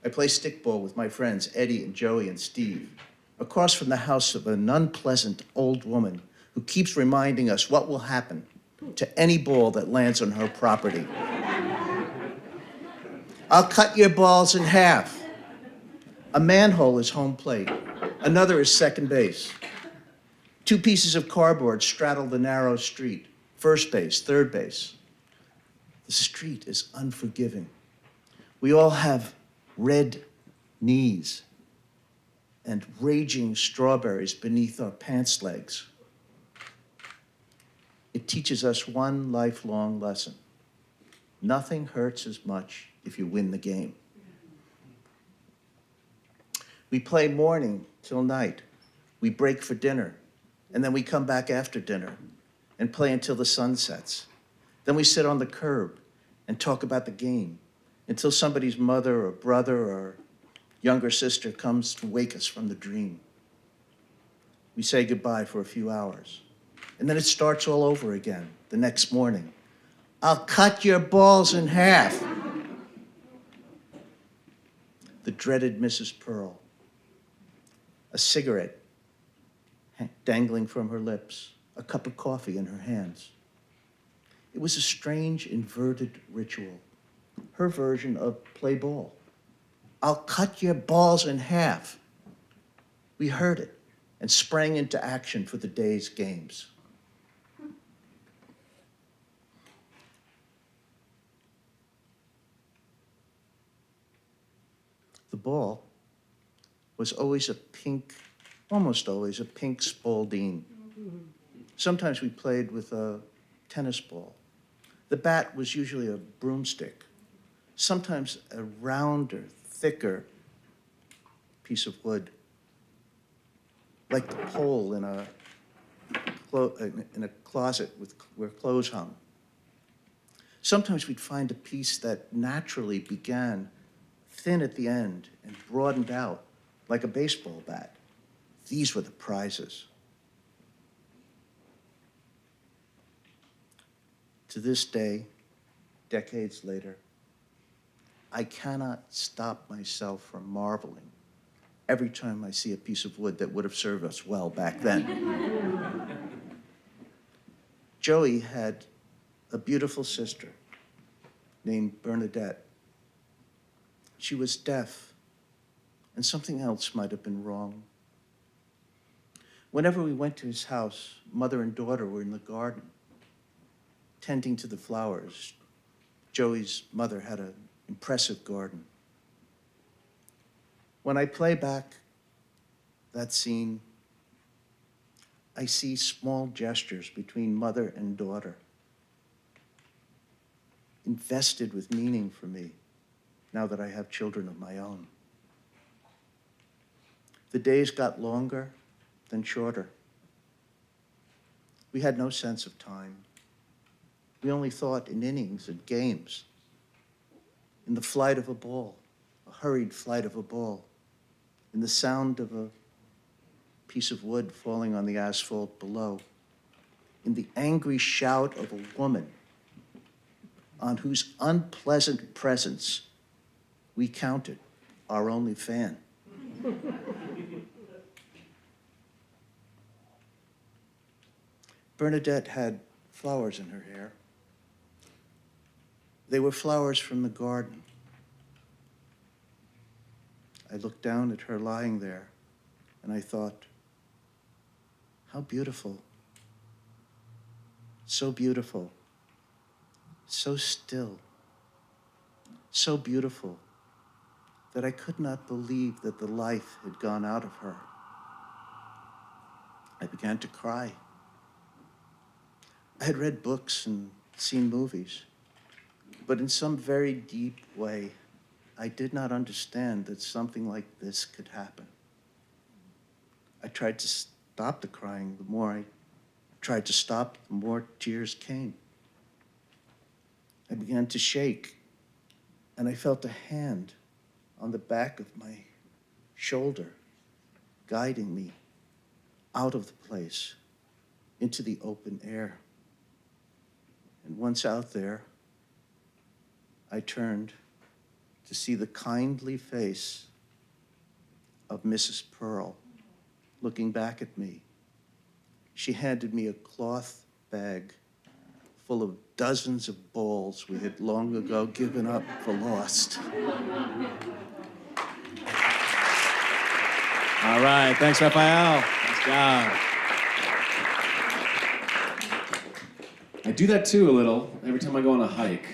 I play stickball with my friends Eddie and Joey and Steve across from the house of an unpleasant old woman who keeps reminding us what will happen to any ball that lands on her property. I'll cut your balls in half. A manhole is home plate. Another is second base. 2 pieces of cardboard straddle the narrow street. First base, third base. The street is unforgiving. We all have red knees and raging strawberries beneath our pants legs. It teaches us one lifelong lesson. Nothing hurts as much if you win the game. We play morning till night. We break for dinner, and then we come back after dinner and play until the sun sets. Then we sit on the curb and talk about the game until somebody's mother or brother or younger sister comes to wake us from the dream. We say goodbye for a few hours, and then it starts all over again the next morning. I'll cut your balls in half. The dreaded Mrs. Pearl. A cigarette dangling from her lips, a cup of coffee in her hands. It was a strange, inverted ritual, her version of play ball. I'll cut your balls in half. We heard it and sprang into action for the day's games. The ball was always a pink, almost always a pink Spalding. Sometimes we played with a tennis ball. The bat was usually a broomstick, sometimes a rounder, thicker piece of wood, like the pole in a closet where clothes hung. Sometimes we'd find a piece that naturally began thin at the end and broadened out like a baseball bat. These were the prizes. To this day, decades later, I cannot stop myself from marveling every time I see a piece of wood that would have served us well back then. Joey had a beautiful sister named Bernadette. She was deaf, and something else might have been wrong. Whenever we went to his house, mother and daughter were in the garden, tending to the flowers. Joey's mother had an impressive garden. When I play back that scene, I see small gestures between mother and daughter, invested with meaning for me now that I have children of my own. The days got longer, then shorter. We had no sense of time. We only thought in innings and games, in the flight of a ball, a hurried flight of a ball, in the sound of a piece of wood falling on the asphalt below, in the angry shout of a woman on whose unpleasant presence we counted our only fan. Bernadette had flowers in her hair. They were flowers from the garden. I looked down at her lying there, and I thought, how beautiful. So beautiful. So still. So beautiful that I could not believe that the life had gone out of her. I began to cry. I had read books and seen movies, but in some very deep way, I did not understand that something like this could happen. I tried to stop the crying. The more I tried to stop, the more tears came. I began to shake, and I felt a hand on the back of my shoulder, guiding me out of the place into the open air. And once out there, I turned to see the kindly face of Mrs. Pearl looking back at me. She handed me a cloth bag full of dozens of balls we had long ago given up for lost. All right, thanks, Raphael. Nice job. I do that too a little. Every time I go on a hike,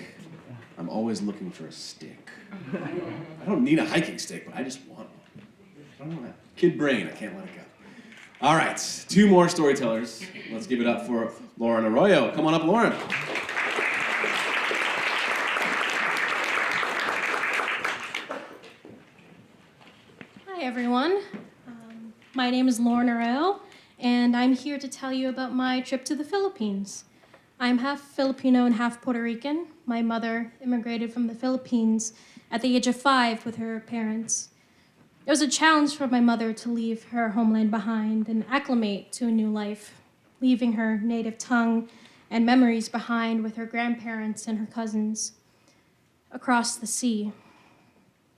I'm always looking for a stick. I don't need a hiking stick, but I just want one. I don't know. Kid brain, I can't let it go. All right, 2 more storytellers. Let's give it up for Lauren Arroyo. Come on up, Lauren. Hi, everyone. My name is Lauren Arroyo, and I'm here to tell you about my trip to the Philippines. I'm half Filipino and half Puerto Rican. My mother immigrated from the Philippines at the age of 5 with her parents. It was a challenge for my mother to leave her homeland behind and acclimate to a new life, leaving her native tongue and memories behind with her grandparents and her cousins across the sea.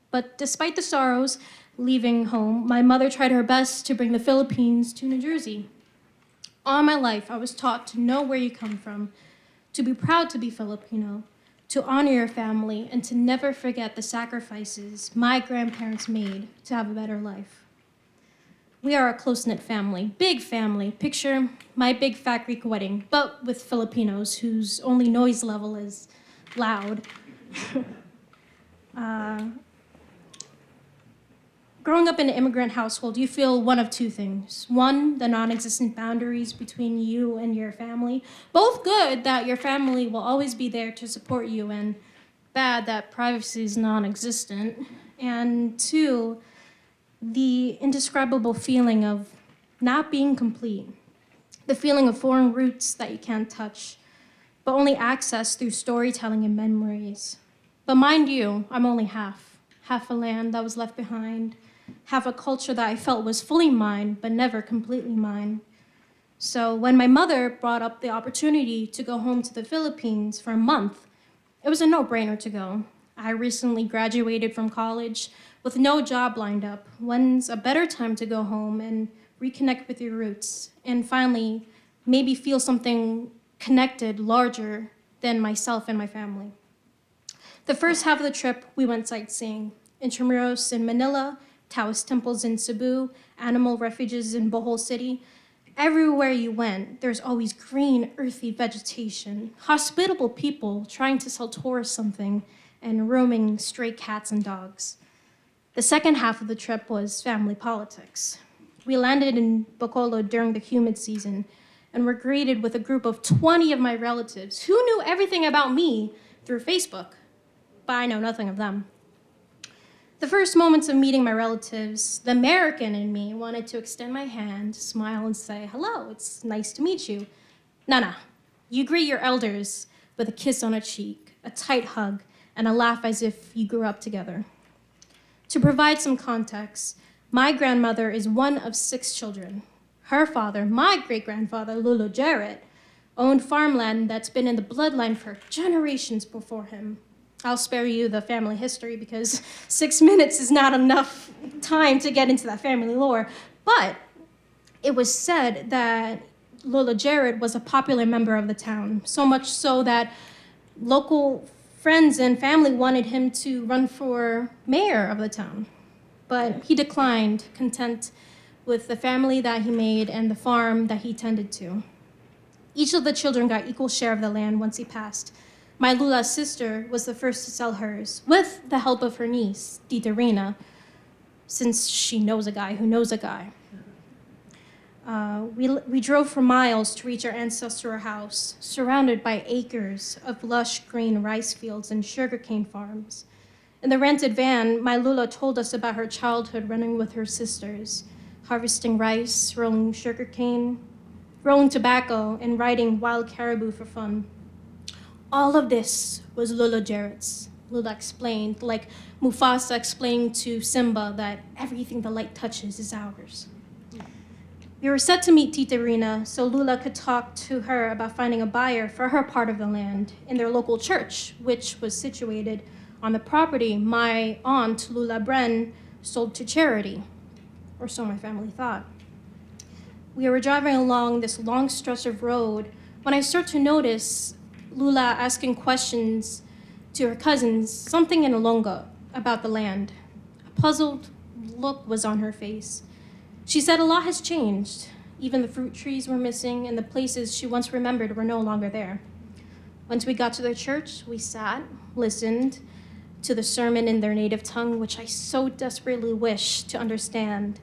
But despite the sorrows leaving home, my mother tried her best to bring the Philippines to New Jersey. All my life, I was taught to know where you come from, to be proud to be Filipino, to honor your family, and to never forget the sacrifices my grandparents made to have a better life. We are a close-knit family, big family. Picture my big fat Greek wedding, but with Filipinos whose only noise level is loud. Growing up in an immigrant household, you feel one of 2 things. 1, the non-existent boundaries between you and your family. Both good, that your family will always be there to support you, and bad, that privacy is non-existent. And 2, the indescribable feeling of not being complete. The feeling of foreign roots that you can't touch, but only access through storytelling and memories. But mind you, I'm only half a land that was left behind, half a culture that I felt was fully mine, but never completely mine. So when my mother brought up the opportunity to go home to the Philippines for a month, it was a no-brainer to go. I recently graduated from college with no job lined up. When's a better time to go home and reconnect with your roots, and finally maybe feel something connected, larger than myself and my family? The first half of the trip, we went sightseeing. Intramuros in Manila, Taoist temples in Cebu, animal refuges in Bohol City. Everywhere you went, there's always green, earthy vegetation, hospitable people trying to sell tourists something, and roaming stray cats and dogs. The second half of the trip was family politics. We landed in Bacolod during the humid season and were greeted with a group of 20 of my relatives who knew everything about me through Facebook, but I know nothing of them. The first moments of meeting my relatives, the American in me wanted to extend my hand, smile, and say, "Hello, it's nice to meet you." Nah. You greet your elders with a kiss on a cheek, a tight hug, and a laugh as if you grew up together. To provide some context, my grandmother is one of 6 children. Her father, my great-grandfather, Lolo Jarrett, owned farmland that's been in the bloodline for generations before him. I'll spare you the family history because 6 minutes is not enough time to get into that family lore. But it was said that Lola Jarrett was a popular member of the town, so much so that local friends and family wanted him to run for mayor of the town. But he declined, content with the family that he made and the farm that he tended to. Each of the children got equal share of the land once he passed. My Lula's sister was the first to sell hers, with the help of her niece, Tita Rina, since she knows a guy who knows a guy. We drove for miles to reach our ancestral house, surrounded by acres of lush green rice fields and sugarcane farms. In the rented van, my Lula told us about her childhood running with her sisters, harvesting rice, rolling sugarcane, rolling tobacco, and riding wild caribou for fun. All of this was Lula Jarrett's, Lula explained, like Mufasa explaining to Simba that everything the light touches is ours. We were set to meet Tita Rina so Lula could talk to her about finding a buyer for her part of the land in their local church, which was situated on the property my aunt, Lula Bren, sold to charity, or so my family thought. We were driving along this long stretch of road when I start to notice Lula asking questions to her cousins, something in Olonga about the land. A puzzled look was on her face. She said a lot has changed. Even the fruit trees were missing, and the places she once remembered were no longer there. Once we got to the church, we sat, listened to the sermon in their native tongue, which I so desperately wished to understand.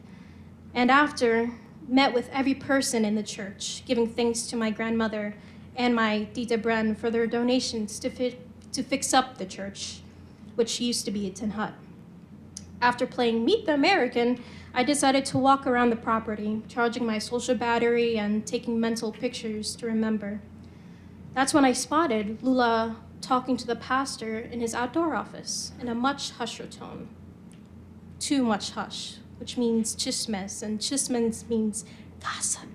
And after, met with every person in the church, giving thanks to my grandmother and my Tita Bren for their donations to fix up the church, which used to be a tin hut. After playing Meet the American, I decided to walk around the property, charging my social battery and taking mental pictures to remember. That's when I spotted Lula talking to the pastor in his outdoor office in a much husher tone. Too much hush, which means chismes, and chismes means gossip.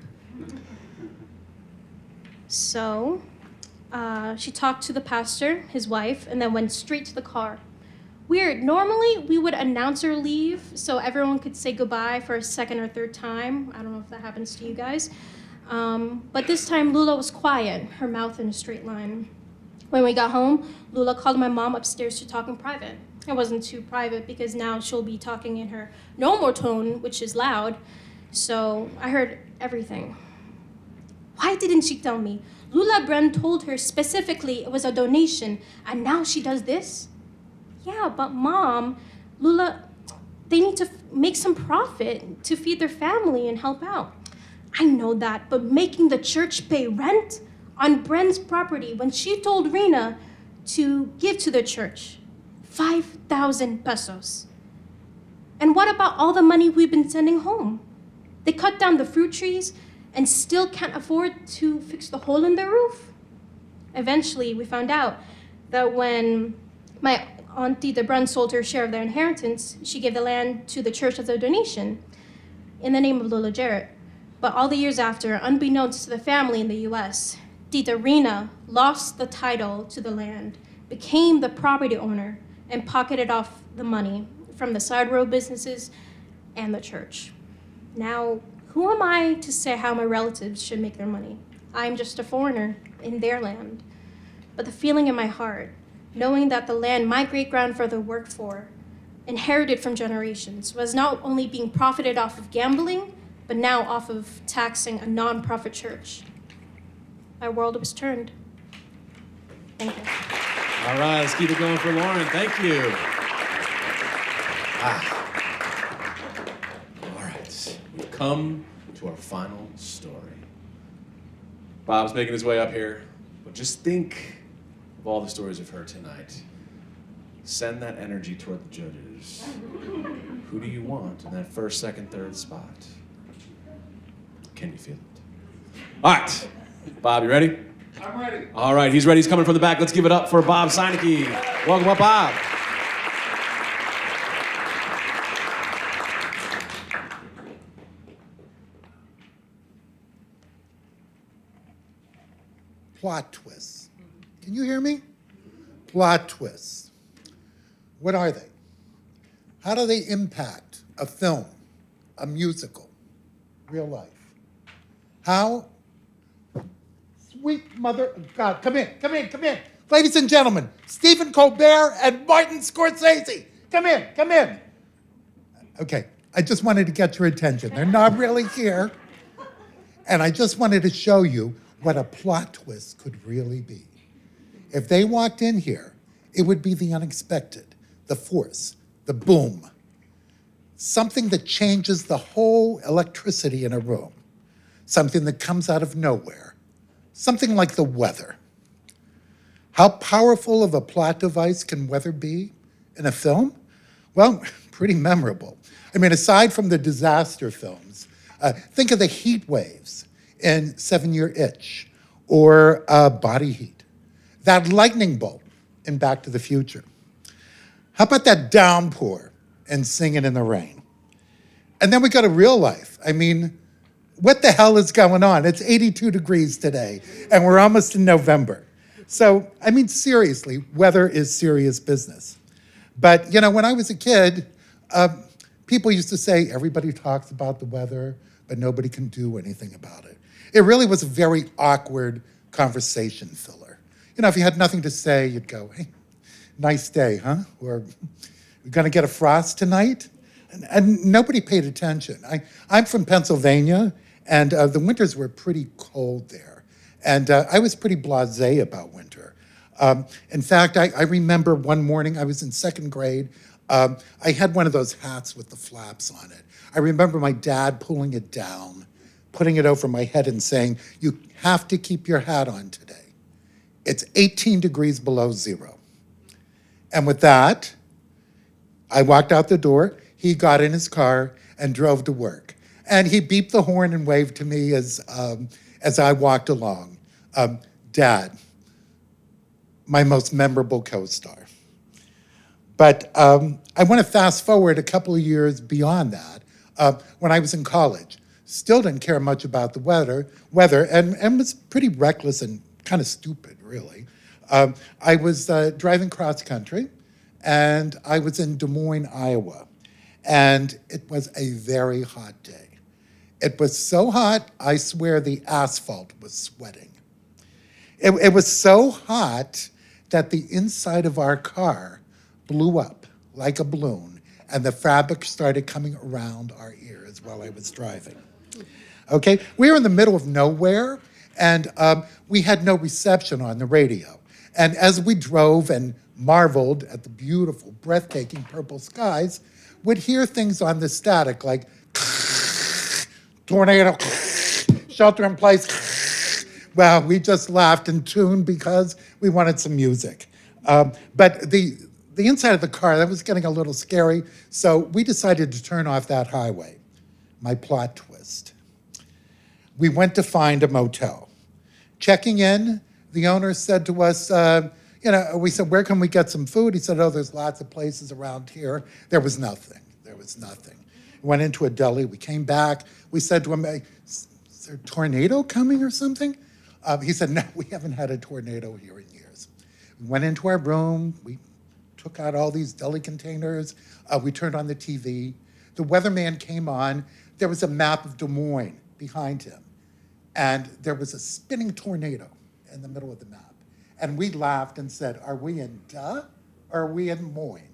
So she talked to the pastor, his wife, and then went straight to the car. Weird. Normally, we would announce her leave so everyone could say goodbye for a second or third time. I don't know if that happens to you guys. But this time, Lula was quiet, her mouth in a straight line. When we got home, Lula called my mom upstairs to talk in private. It wasn't too private because now she'll be talking in her normal tone, which is loud. So I heard everything. Why didn't she tell me? Lula Bren told her specifically it was a donation, and now she does this? Yeah, but Mom, Lula, they need to make some profit to feed their family and help out. I know that, but making the church pay rent on Bren's property when she told Rena to give to the church 5,000 pesos. And what about all the money we've been sending home? They cut down the fruit trees and still can't afford to fix the hole in the roof. Eventually, we found out that when my Auntie de Brun sold her share of their inheritance, she gave the land to the church as a donation in the name of Lola Jarrett. But all the years after, unbeknownst to the family in the US, Tita Rena lost the title to the land, became the property owner, and pocketed off the money from the side road businesses and the church. Now, who am I to say how my relatives should make their money? I'm just a foreigner in their land. But the feeling in my heart, knowing that the land my great-grandfather worked for, inherited from generations, was not only being profited off of gambling, but now off of taxing a non-profit church. My world was turned. Thank you. All right, let's keep it going for Lauren. Thank you. All right, we've come to our final story. Bob's making his way up here, but just think of all the stories we've heard tonight. Send that energy toward the judges. Who do you want in that first, second, third spot? Can you feel it? All right, Bob, you ready? I'm ready. All right, he's ready. He's coming from the back. Let's give it up for Bob Seineke. Welcome up, Bob. Plot twists. Can you hear me? Plot twists. What are they? How do they impact a film, a musical, real life? How? Sweet mother of God. Come in. Ladies and gentlemen, Stephen Colbert and Martin Scorsese. Come in. Okay, I just wanted to get your attention. They're not really here. And I just wanted to show you what a plot twist could really be. If they walked in here, it would be the unexpected, the force, the boom. Something that changes the whole electricity in a room. Something that comes out of nowhere. Something like the weather. How powerful of a plot device can weather be in a film? Well, pretty memorable. I mean, aside from the disaster films, think of the heat waves in 7 Year Itch or Body Heat. That lightning bolt in Back to the Future. How about that downpour in Singing in the Rain? And then we go to real life. I mean, what the hell is going on? It's 82 degrees today, and we're almost in November. So, I mean, seriously, weather is serious business. But, you know, when I was a kid, People used to say everybody talks about the weather, but nobody can do anything about it. It really was a very awkward conversation filler. If you had nothing to say, you'd go, hey, nice day, huh? Or we're gonna get a frost tonight? And nobody paid attention. I'm from Pennsylvania, and the winters were pretty cold there. And I was pretty blasé about winter. In fact, I remember one morning, I was in second grade. I had one of those hats with the flaps on it. I remember my dad pulling it down, putting it over my head and saying, you have to keep your hat on today. It's 18 degrees below zero. And with that, I walked out the door, he got in his car and drove to work. And he beeped the horn and waved to me as I walked along. Dad, my most memorable co-star. But I want to fast forward a couple of years beyond that, when I was in college. Still didn't care much about the weather and was pretty reckless and kind of stupid, really. I was driving cross country, and I was in Des Moines, Iowa, and it was a very hot day. It was so hot, I swear the asphalt was sweating. It was so hot that the inside of our car blew up like a balloon, and the fabric started coming around our ears while I was driving. Okay, we were in the middle of nowhere, and we had no reception on the radio. And as we drove and marveled at the beautiful, breathtaking purple skies, would hear things on the static like tornado, shelter in place. Well, we just laughed in tune because we wanted some music. But the inside of the car, that was getting a little scary, so we decided to turn off that highway. My plot twist. We went to find a motel. Checking in, the owner said to us, we said, where can we get some food? He said, oh, there's lots of places around here. There was nothing. We went into a deli, we came back, we said to him, hey, is there a tornado coming or something? He said, no, we haven't had a tornado here in years. We went into our room, we took out all these deli containers, we turned on the TV. The weatherman came on, there was a map of Des Moines behind him, and there was a spinning tornado in the middle of the map. And we laughed and said, are we in Duh or are we in Moines?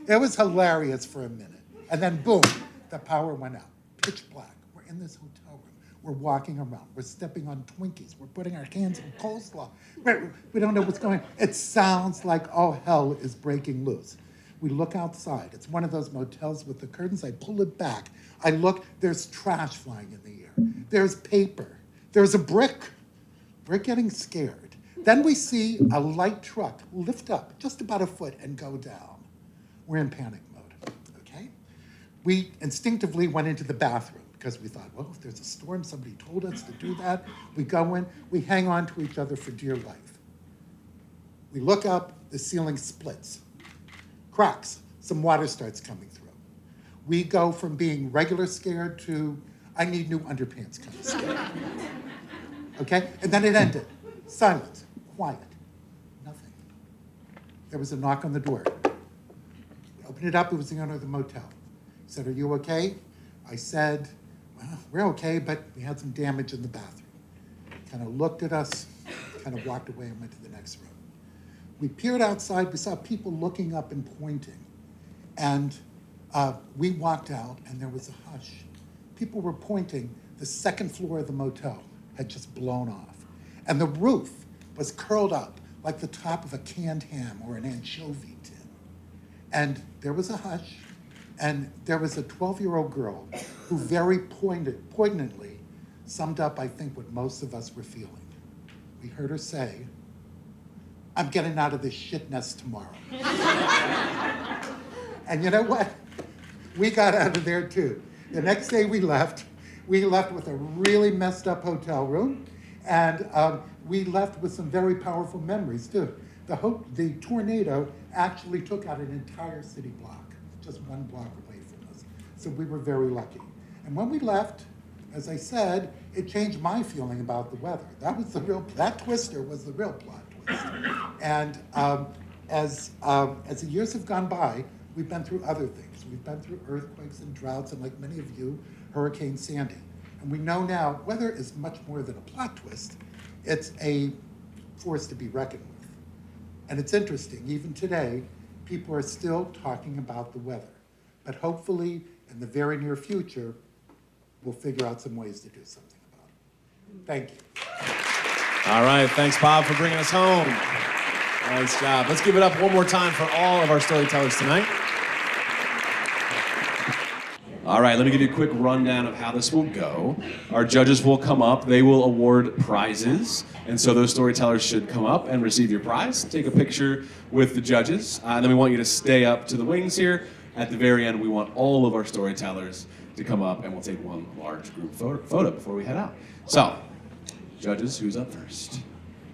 It was hilarious for a minute. And then boom, the power went out, pitch black. We're in this hotel room. We're walking around. We're stepping on Twinkies. We're putting our hands in coleslaw. We don't know what's going on. It sounds like all hell is breaking loose. We look outside. It's one of those motels with the curtains. I pull it back. I look, there's trash flying in the air. There's paper. There's a brick. We're getting scared. Then we see a light truck lift up just about a foot and go down. We're in panic mode, okay? We instinctively went into the bathroom because we thought, well, if there's a storm, somebody told us to do that. We go in, we hang on to each other for dear life. We look up, the ceiling splits. Cracks, some water starts coming through. We go from being regular scared to, I need new underpants kind of scared. Okay, and then it ended. Silence, quiet, nothing. There was a knock on the door. We opened it up, it was the owner of the motel. He said, are you okay? I said, well, we're okay, but we had some damage in the bathroom. Kind of looked at us, kind of walked away and went to the next room. We peered outside, we saw people looking up and pointing. And we walked out and there was a hush. People were pointing. The second floor of the motel had just blown off. And the roof was curled up like the top of a canned ham or an anchovy tin. And there was a hush, and there was a 12-year-old girl who very poignantly summed up, I think, what most of us were feeling. We heard her say, I'm getting out of this shit nest tomorrow. And you know what? We got out of there too. The next day we left with a really messed up hotel room, and we left with some very powerful memories too. The tornado actually took out an entire city block, just one block away from us. So we were very lucky. And when we left, as I said, it changed my feeling about the weather. That twister was the real plot twist. And as the years have gone by, we've been through other things. We've been through earthquakes and droughts, and like many of you, Hurricane Sandy. And we know now weather is much more than a plot twist. It's a force to be reckoned with. And it's interesting, even today, people are still talking about the weather. But hopefully, in the very near future, we'll figure out some ways to do something about it. Thank you. All right, thanks, Bob, for bringing us home. Nice job. Let's give it up one more time for all of our storytellers tonight. All right, let me give you a quick rundown of how this will go. Our judges will come up. They will award prizes. And so those storytellers should come up and receive your prize. Take a picture with the judges. And then we want you to stay up to the wings here. At the very end, we want all of our storytellers to come up, and we'll take one large group photo before we head out. So, judges, who's up first?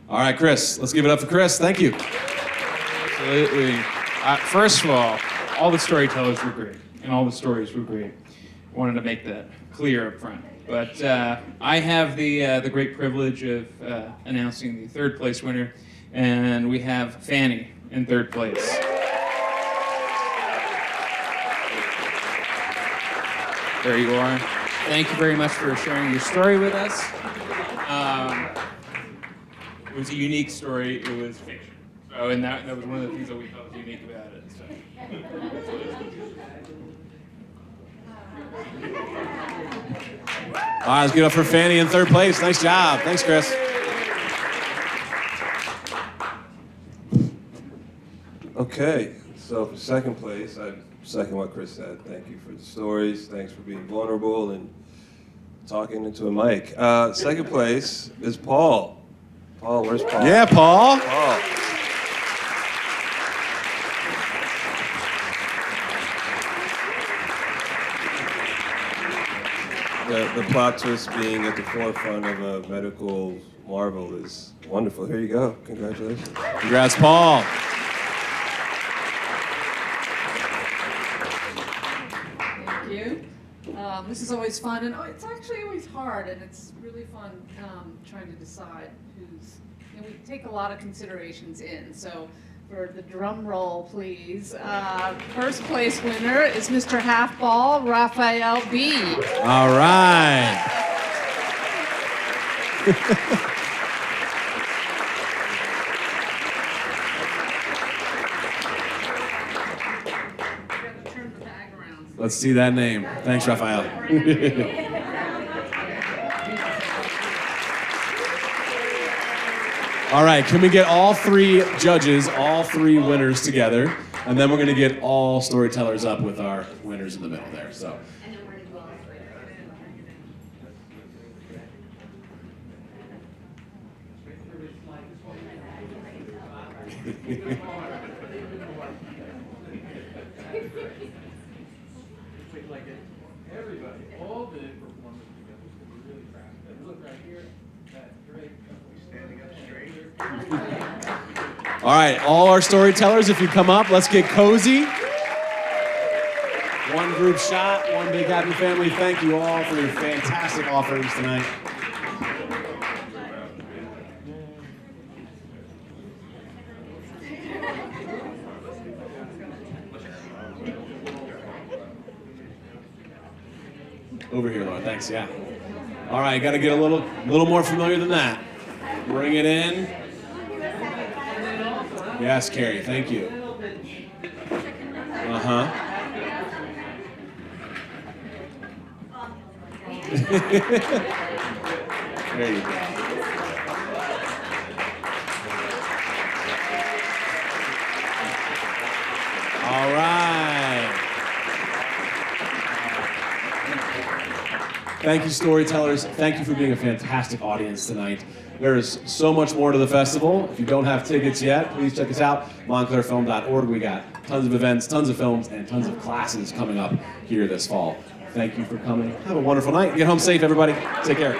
All right, Chris. Let's give it up for Chris. Thank you. Absolutely. First of all the storytellers were great, and all the stories were great. I wanted to make that clear up front. But I have the great privilege of announcing the third place winner, and we have Fanny in third place. There you are. Thank you very much for sharing your story with us. It was a unique story. It was fiction. So, and that was one of the things that we felt was unique about it. So. All right, let's give it up for Fanny in third place. Nice job. Thanks, Chris. Okay, so for second place, I second what Chris said. Thank you for the stories. Thanks for being vulnerable and talking into a mic. Second place is Paul. Paul, where's Paul? Yeah, Paul. Paul. The plot twist being at the forefront of a medical marvel is wonderful. Here you go. Congratulations. Congrats, Paul. Thank you. This is always fun, and it's actually always hard, and it's really fun trying to decide who's. We take a lot of considerations in. So, for the drum roll, please. First place winner is Mr. Halfball, Raphael B. All right. Let's see that name. Thanks, Raphael. All right, can we get all three judges, all three winners together? And then we're going to get all storytellers up with our winners in the middle there. So. Everybody, all the performers together is going to be really fast. Look right here, that's great. Standing up straight. All right, all our storytellers, if you come up, let's get cozy. One group shot, one big happy family. Thank you all for your fantastic offerings tonight. Over here, Laura. Thanks. Yeah. All right. Got to get a little more familiar than that. Bring it in. Yes, Carrie. Thank you. There you go. All right. Thank you, storytellers. Thank you for being a fantastic audience tonight. There is so much more to the festival. If you don't have tickets yet, please check us out, montclairfilm.org. We got tons of events, tons of films, and tons of classes coming up here this fall. Thank you for coming. Have a wonderful night. Get home safe, everybody. Take care.